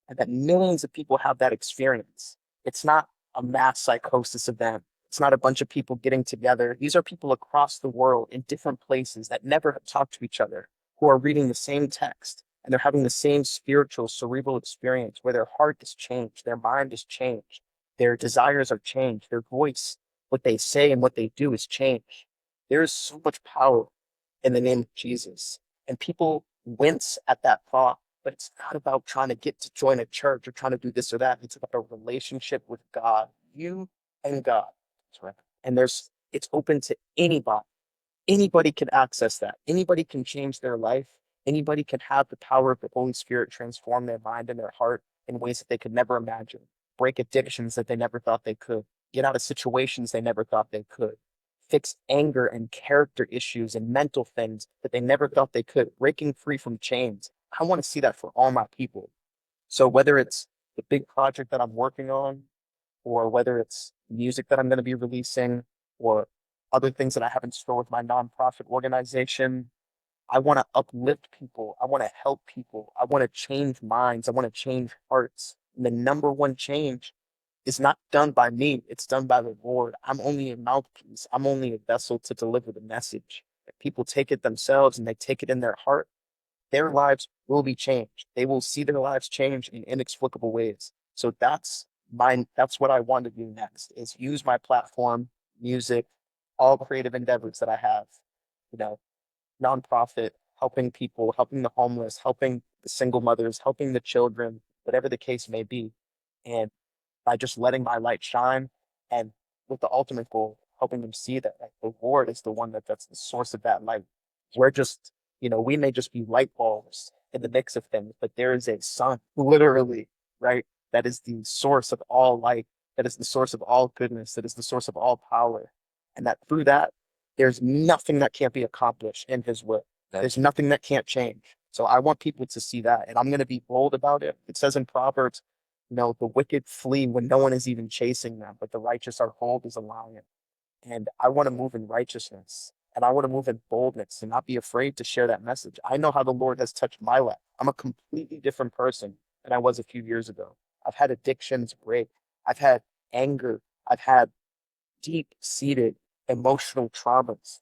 and that millions of people have that experience. It's not a mass psychosis event. It's not a bunch of people getting together. These are people across the world in different places that never have talked to each other, who are reading the same text and they're having the same spiritual, cerebral experience where their heart is changed, their mind is changed, their desires are changed, their voice, what they say and what they do is changed. There is so much power in the name of Jesus. And people wince at that thought, but it's not about trying to get to join a church or trying to do this or that. It's about a relationship with God, you and God. That's right. And it's open to anybody. Anybody can access that. Anybody can change their life. Anybody can have the power of the Holy Spirit transform their mind and their heart in ways that they could never imagine, break addictions that they never thought they could, get out of situations they never thought they could, fix anger and character issues and mental things that they never thought they could, breaking free from chains. I want to see that for all my people. So whether it's the big project that I'm working on, or whether it's music that I'm going to be releasing, or other things that I have in store with my nonprofit organization, I want to uplift people. I want to help people. I want to change minds. I want to change hearts. And the number one change is not done by me. It's done by the Lord. I'm only a mouthpiece. I'm only a vessel to deliver the message. If people take it themselves and they take it in their heart, their lives will be changed. They will see their lives change in inexplicable ways. So that's mine. That's what I want to do next is use my platform, music, all creative endeavors that I have, you know, nonprofit, helping people, helping the homeless, helping the single mothers, helping the children, whatever the case may be. And by just letting my light shine and with the ultimate goal, helping them see that like, the Lord is the one that's the source of that light. We're just, we may just be light bulbs in the mix of things, but there is a sun, literally, right? That is the source of all light, that is the source of all goodness, that is the source of all power. And that through that, there's nothing that can't be accomplished in his will. There's That's nothing that can't change. So I want people to see that. And I'm going to be bold about it. It says in Proverbs, the wicked flee when no one is even chasing them, but the righteous are bold as a lion. And I want to move in righteousness and I want to move in boldness and not be afraid to share that message. I know how the Lord has touched my life. I'm a completely different person than I was a few years ago. I've had addictions break. I've had anger. I've had deep seated emotional traumas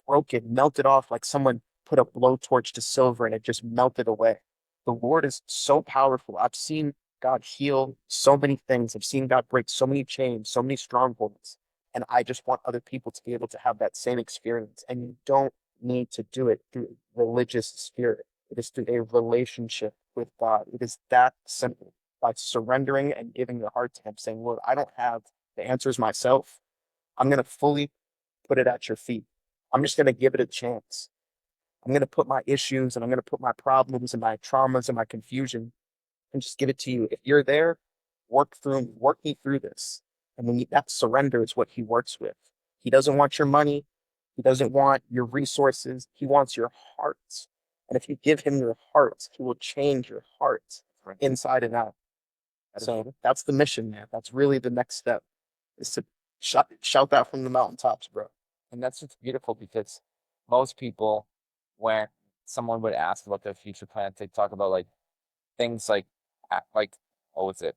broken, melted off like someone put a blowtorch to silver and it just melted away. The Lord is so powerful. I've seen God heal so many things. I've seen God break so many chains, so many strongholds. And I just want other people to be able to have that same experience. And you don't need to do it through religious spirit. It is through a relationship with God. It is that simple. By surrendering and giving your heart to Him, saying, Lord, I don't have the answers myself. I'm going to fully put it at your feet. I'm just going to give it a chance. I'm going to put my issues and I'm going to put my problems and my traumas and my confusion and just give it to you. If you're there, work me through this. And that surrender is what he works with. He doesn't want your money. He doesn't want your resources. He wants your heart. And if you give him your heart, he will change your heart right. inside and out. That is- So that's the mission, man. That's really the next step is to shout that from the mountaintops, bro. And that's what's beautiful because most people, when someone would ask about their future plans, they talk about like things like, like, what was it?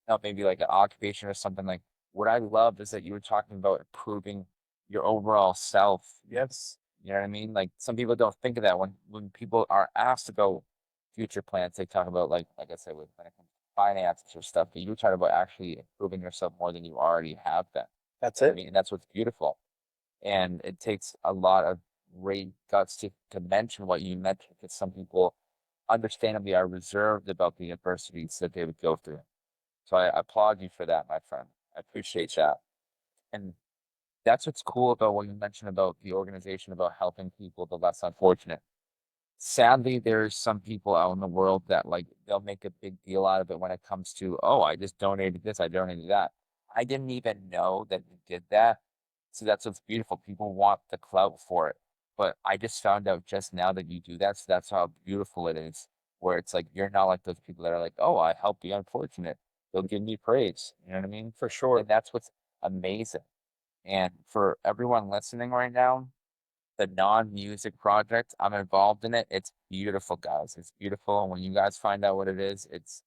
No, maybe like an occupation or something. Like, what I love is that you were talking about improving your overall self. Yes. You know what I mean? Like some people don't think of that when people are asked about future plans, they talk about like I said, when it comes to finances or stuff, but you were talking about actually improving yourself more than you already have been. That's I it. mean, and that's what's beautiful. And it takes a lot of great guts to mention what you mentioned because some people understandably are reserved about the adversities that they would go through. So I applaud you for that, my friend. I appreciate that. And that's what's cool about what you mentioned about the organization, about helping people, the less unfortunate. Sadly, there's some people out in the world that like they'll make a big deal out of it when it comes to, oh, I just donated this, I donated that. I didn't even know that you did that. So that's what's beautiful. People want the clout for it. But I just found out just now that you do that. So that's how beautiful it is. Where it's like you're not like those people that are like, oh, I help the unfortunate. They'll give me praise. You know what I mean? For sure. And that's what's amazing. And for everyone listening right now, the non-music project, I'm involved in it. It's beautiful, guys. It's beautiful. And when you guys find out what it is, it's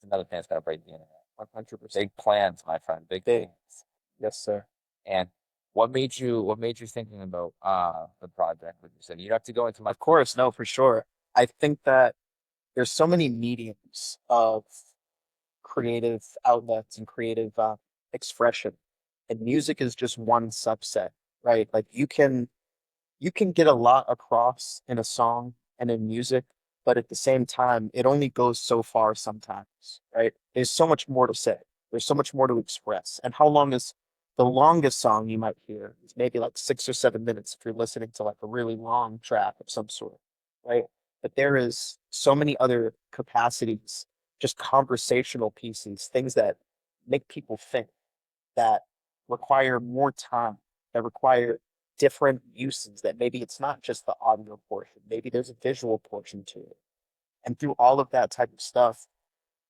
another thing that's gonna break the internet. 100%. Big plans, my friend. Big Big. plans. Yes, sir. And what made you thinking about the project? What you said you don't have to go into my Of course, no, for sure. I think that there's so many mediums of creative outlets and creative expression, and music is just one subset, right? Like you can get a lot across in a song and in music, but at the same time, it only goes so far sometimes, right? There's so much more to say. There's so much more to express. And how long is the longest song you might hear? Is maybe like 6 or 7 minutes if you're listening to like a really long track of some sort, right? But there is so many other capacities, just conversational pieces, things that make people think that require more time, that require different uses, that maybe it's not just the audio portion, maybe there's a visual portion to it. And through all of that type of stuff,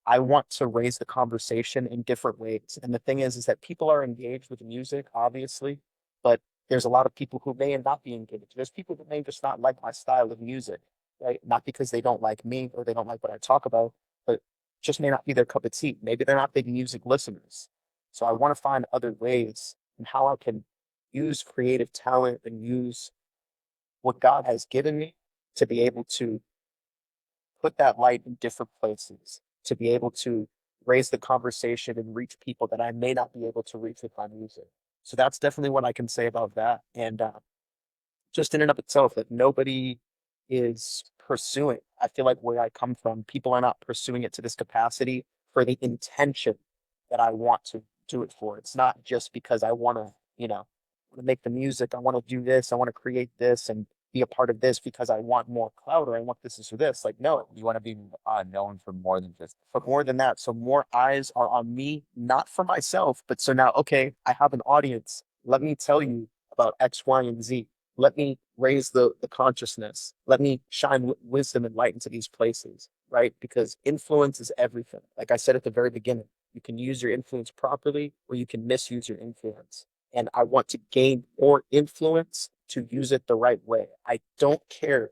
I want to raise the conversation in different ways. And the thing is that people are engaged with music, obviously, but there's a lot of people who may not be engaged. There's people who may just not like my style of music, right? Not because they don't like me or they don't like what I talk about, but just may not be their cup of tea. Maybe they're not big music listeners. So I want to find other ways and how I can use creative talent and use what God has given me to be able to put that light in different places, to be able to raise the conversation and reach people that I may not be able to reach with my music. So that's definitely what I can say about that. And just in and of itself, that nobody is pursuing. I feel like where I come from, people are not pursuing it to this capacity for the intention that I want to do it for. It's not just because I want to, want to make the music. I want to do this. I want to create this and be a part of this because I want more clout or I want this or this. Like, no, You want to be known for more than just. for more than that. So more eyes are on me, not for myself, but so now, okay, I have an audience. Let me tell you about X, Y, and Z. Let me raise the consciousness. Let me shine wisdom and light into these places, right? Because influence is everything. Like I said at the very beginning, you can use your influence properly or you can misuse your influence. And I want to gain more influence to use it the right way. I don't care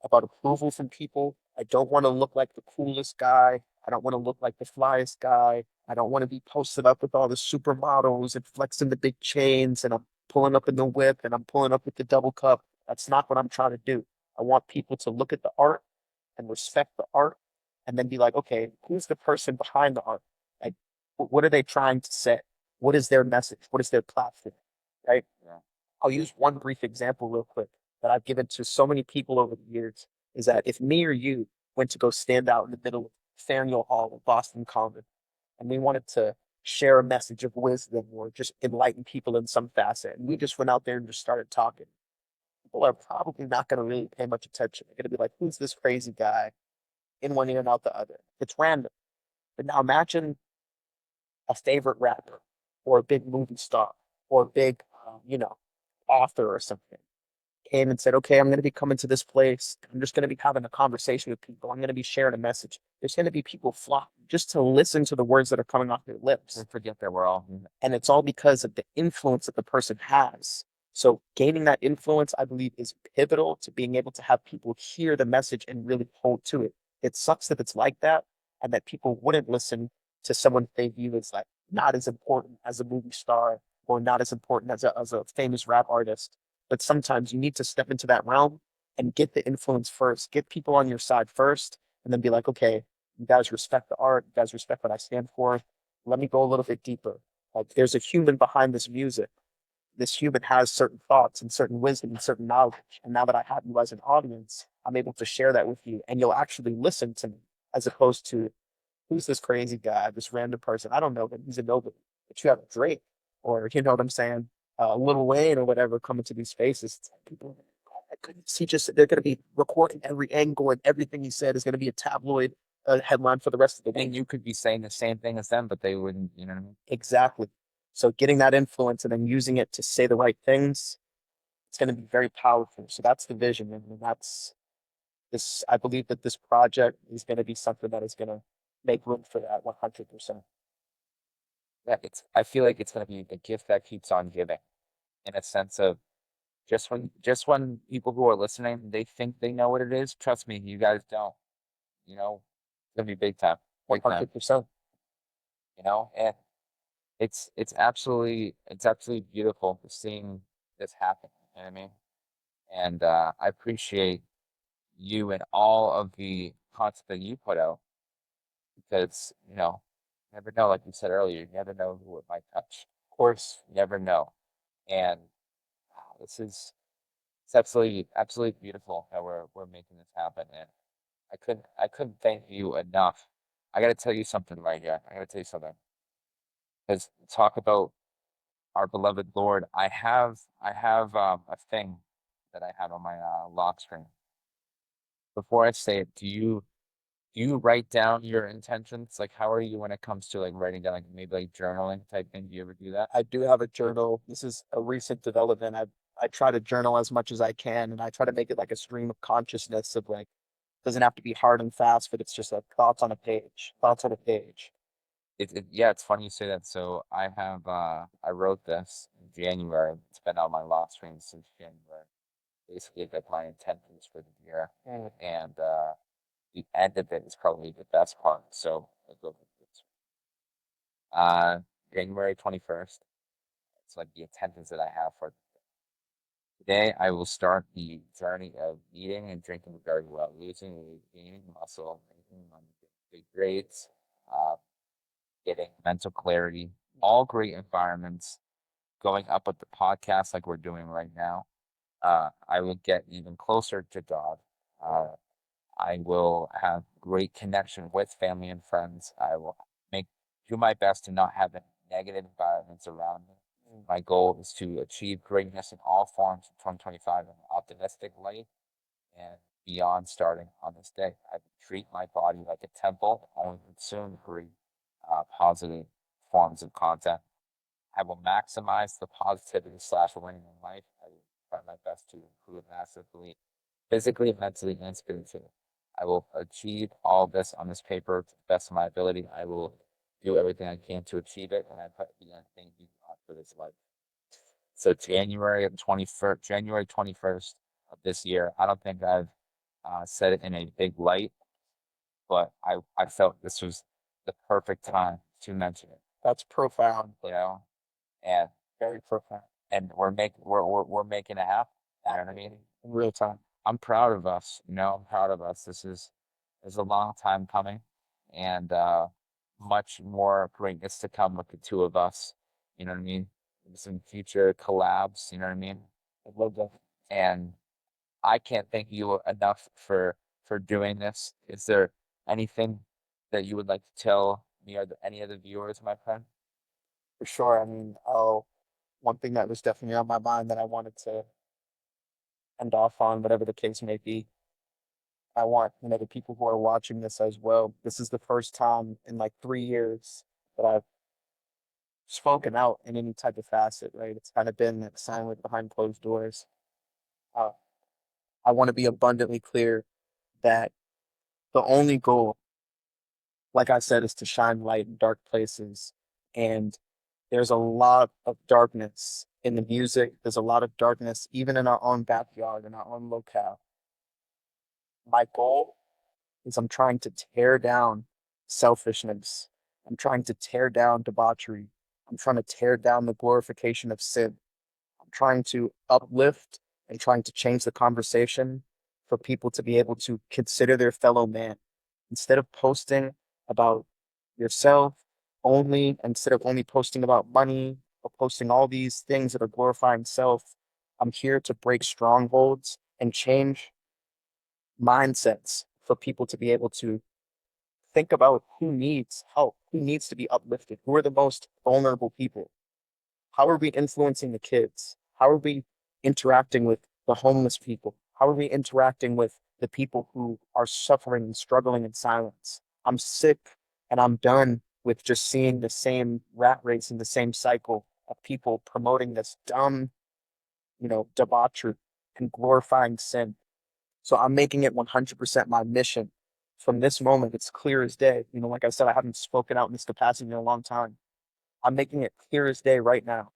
about approval from people. I don't want to look like the coolest guy. I don't want to look like the flyest guy. I don't want to be posted up with all the supermodels and flexing the big chains and I'm pulling up in the whip and I'm pulling up with the double cup. That's not what I'm trying to do. I want people to look at the art and respect the art and then be like, okay, who's the person behind the art? Like, what are they trying to say? What is their message? What is their platform? Right? Yeah. I'll use one brief example real quick that I've given to so many people over the years is that if me or you went to go stand out in the middle of Faneuil Hall or Boston Common and we wanted to share a message of wisdom or just enlighten people in some facet, and we just went out there and just started talking, people are probably not going to really pay much attention. They're going to be like, who's this crazy guy in one ear and out the other? It's random. But now imagine a favorite rapper or a big movie star or a big, author or something came and said, okay, I'm going to be coming to this place. I'm just going to be having a conversation with people. I'm going to be sharing a message. There's going to be people flock just to listen to the words that are coming off their lips. And forget that we're all. And it's all because of the influence that the person has. So gaining that influence, I believe, is pivotal to being able to have people hear the message and really hold to it. It sucks that it's like that and that people wouldn't listen to someone they view as like not as important as a movie star or not as important as a famous rap artist. But sometimes you need to step into that realm and get the influence first, get people on your side first, and then be like, okay, you guys respect the art, you guys respect what I stand for. Let me go a little bit deeper. Like there's a human behind this music. This human has certain thoughts and certain wisdom and certain knowledge. And now that I have you as an audience, I'm able to share that with you and you'll actually listen to me as opposed to who's this crazy guy, this random person. I don't know him. He's a nobody. But you have Drake or you know what I'm saying? Lil Wayne or whatever coming to these spaces. It's like people, oh my goodness, they're going to be recording every angle and everything he said is going to be a tabloid headline for the rest of the week. And you could be saying the same thing as them, but they wouldn't. You know what I mean? Exactly. So getting that influence and then using it to say the right things, it's going to be very powerful. So that's the vision. And that's this, I believe that this project is going to be something that is going to make room for that 100%. Yeah, I feel like it's gonna be the gift that keeps on giving, in a sense of just when people who are listening they think they know what it is. Trust me, you guys don't. You know, it's gonna be big time, big time. 100%. And it's absolutely beautiful seeing this happen. You know what I mean? And I appreciate you and all of the content that you put out because you never know, like you said earlier, you never know who it might touch. Of course. You never know. And this is it's absolutely beautiful that we're making this happen. And I couldn't thank you enough. I gotta tell you something right here. I gotta tell you something. Because talk about our beloved Lord. I have a thing that I have on my lock screen. Before I say it, do you write down your intentions? Like how are you when it comes to like writing down like maybe like journaling type thing? Do you ever do that? I do have a journal. This is a recent development. I try to journal as much as I can and I try to make it like a stream of consciousness of like doesn't have to be hard and fast, but it's just like thoughts on a page. Thoughts on a page. Yeah, it's funny you say that. So I wrote this in January. It's been on my lock screen since January. Basically like my intentions for the year. Mm. And the end of it is probably the best part. So I'll go with this. Uh, January 21st. It's like the attendance that I have for today. I will start the journey of eating and drinking very well, losing weight, gaining muscle, making money, getting big grades, uh, getting mental clarity, all great environments, going up with the podcast like we're doing right now. I will get even closer to God. Uh, I will have great connection with family and friends. I will make do my best to not have any negative environments around me. My goal is to achieve greatness in all forms in 2025 in an optimistic light and beyond starting on this day. I treat my body like a temple. I will consume great positive forms of content. I will maximize the positivity slash winning in life. I will try my best to improve massively, physically, mentally, and spiritually. I will achieve all this on this paper to the best of my ability. I will do everything I can to achieve it, and I put the end thank you God for this life. So January 21st of this year. I don't think I've said it in a big light, but I felt this was the perfect time to mention it. That's profound, You know, and very profound we're making it happen. You know what I mean? in real time. I'm proud of us. You know, I'm proud of us. This is a long time coming, and much more greatness to come with the two of us. You know what I mean? Some future collabs. You know what I mean? I love that. And I can't thank you enough for doing this. Is there anything that you would like to tell me or any of the viewers, my friend? For sure. I mean, one thing that was definitely on my mind that I wanted to end off on, whatever the case may be. I want, the people who are watching this as well. This is the first time in like 3 years that I've spoken out in any type of facet, right? It's kind of been like silent behind closed doors. Uh, I want to be abundantly clear that the only goal, like I said, is to shine light in dark places. And there's a lot of darkness in the music. There's a lot of darkness even in our own backyard, in our own locale. My goal is I'm trying to tear down selfishness. I'm trying to tear down debauchery. I'm trying to tear down the glorification of sin. I'm trying to uplift and trying to change the conversation for people to be able to consider their fellow man. Instead of posting about yourself only, instead of only posting about money or posting all these things that are glorifying self, I'm here to break strongholds and change mindsets for people to be able to think about who needs help, who needs to be uplifted, who are the most vulnerable people. How are we influencing the kids? How are we interacting with the homeless people? How are we interacting with the people who are suffering and struggling in silence? I'm sick and I'm done with just seeing the same rat race and the same cycle of people promoting this dumb, debauchery and glorifying sin. So I'm making it 100% my mission. From this moment, it's clear as day. Like I said, I haven't spoken out in this capacity in a long time. I'm making it clear as day right now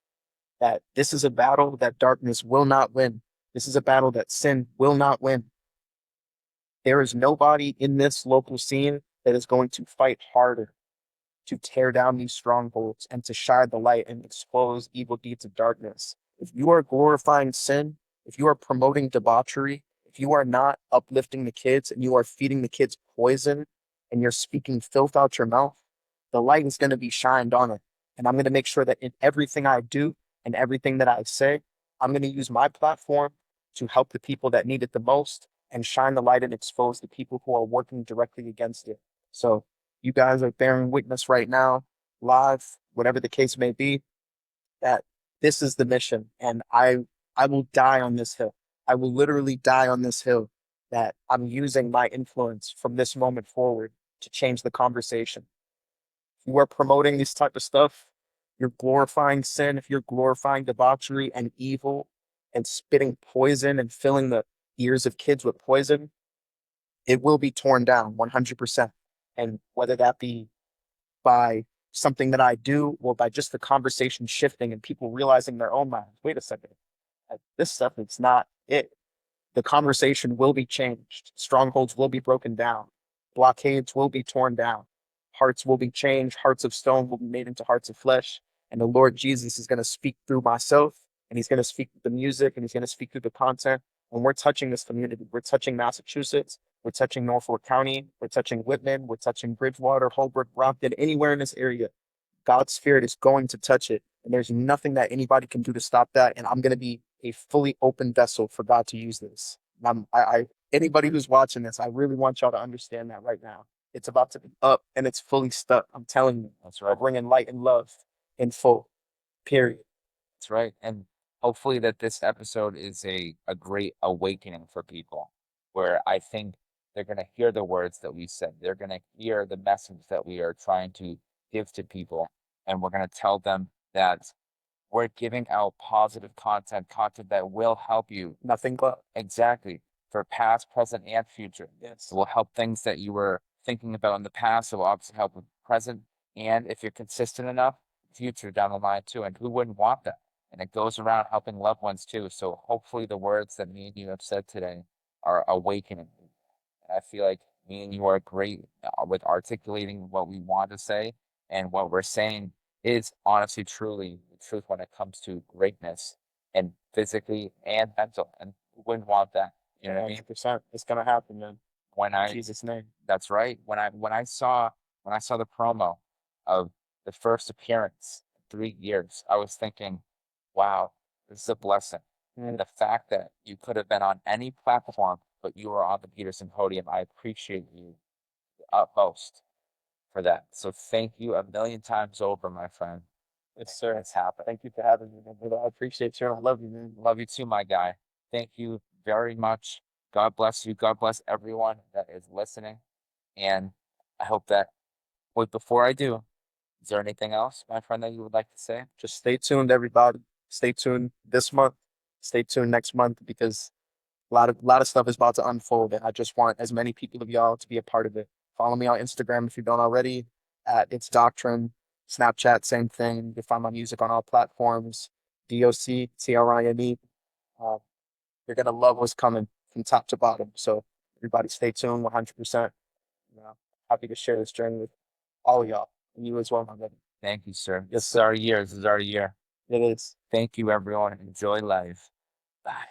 that this is a battle that darkness will not win. This is a battle that sin will not win. There is nobody in this local scene that is going to fight harder to tear down these strongholds and to shine the light and expose evil deeds of darkness. If you are glorifying sin, if you are promoting debauchery, if you are not uplifting the kids and you are feeding the kids poison and you're speaking filth out your mouth, the light is going to be shined on it. And I'm going to make sure that in everything I do and everything that I say, I'm going to use my platform to help the people that need it the most and shine the light and expose the people who are working directly against it. So you guys are bearing witness right now, live, whatever the case may be, that this is the mission. And I will die on this hill. I will literally die on this hill that I'm using my influence from this moment forward to change the conversation. If you are promoting this type of stuff, you're glorifying sin, if you're glorifying debauchery and evil and spitting poison and filling the ears of kids with poison, it will be torn down 100%. And whether that be by something that I do or by just the conversation shifting and people realizing their own minds, wait a second, this stuff is not it. The conversation will be changed. Strongholds will be broken down. blockades will be torn down. Hearts will be changed. Hearts of stone will be made into hearts of flesh. And the Lord Jesus is going to speak through myself, and he's going to speak through the music, and he's going to speak through the content. And we're touching this community. We're touching Massachusetts. We're touching Norfolk County. We're touching Whitman. We're touching Bridgewater, Holbrook, Brockton, anywhere in this area. God's spirit is going to touch it. And there's nothing that anybody can do to stop that. And I'm going to be a fully open vessel for God to use this. Anybody who's watching this, I really want y'all to understand that right now. It's about to be up and it's fully stuck. I'm telling you, That's I'm right. bringing light and love in full, period. That's right. And hopefully that this episode is a great awakening for people where I think they're going to hear the words that we said. They're going to hear the message that we are trying to give to people. And we're going to tell them that we're giving out positive content that will help you. Nothing but. Exactly. For past, present, and future. Yes. It will help things that you were thinking about in the past. It will obviously help with present. And if you're consistent enough, future down the line too. And who wouldn't want that? And it goes around helping loved ones too. So hopefully the words that me and you have said today are awakening. And I feel like me and you are great with articulating what we want to say, and what we're saying is honestly, truly the truth when it comes to greatness and physically and mental. And who wouldn't want that? You know what I mean? 100%. It's going to happen, man. When In I Jesus' name. That's right. When I saw the promo of the first appearance in 3 years, I was thinking, wow, this is a blessing. And the fact that you could have been on any platform, but you were on the Peterson podium, I appreciate you the utmost for that. So thank you a million times over, my friend. Yes, sir. It's happened. Thank you for having me, man. Brother. I appreciate you. I love you, man. Love you too, my guy. Thank you very much. God bless you. God bless everyone that is listening. And I hope that, wait, before I do, is there anything else, my friend, that you would like to say? Just stay tuned, everybody. Stay tuned this month. Stay tuned next month because a lot of stuff is about to unfold, and I just want as many people of y'all to be a part of it. Follow me on Instagram if you don't already at It's Doctrine. Snapchat, same thing. You can find my music on all platforms. DOCTRINE. Uh, you're gonna love what's coming from top to bottom. So everybody, stay tuned. 100%. You know, happy to share this journey with all of y'all and you as well, my brother. Thank you, sir. Yes, This is sir. our year. This is our year. It is. Thank you, everyone. Enjoy life. Bye.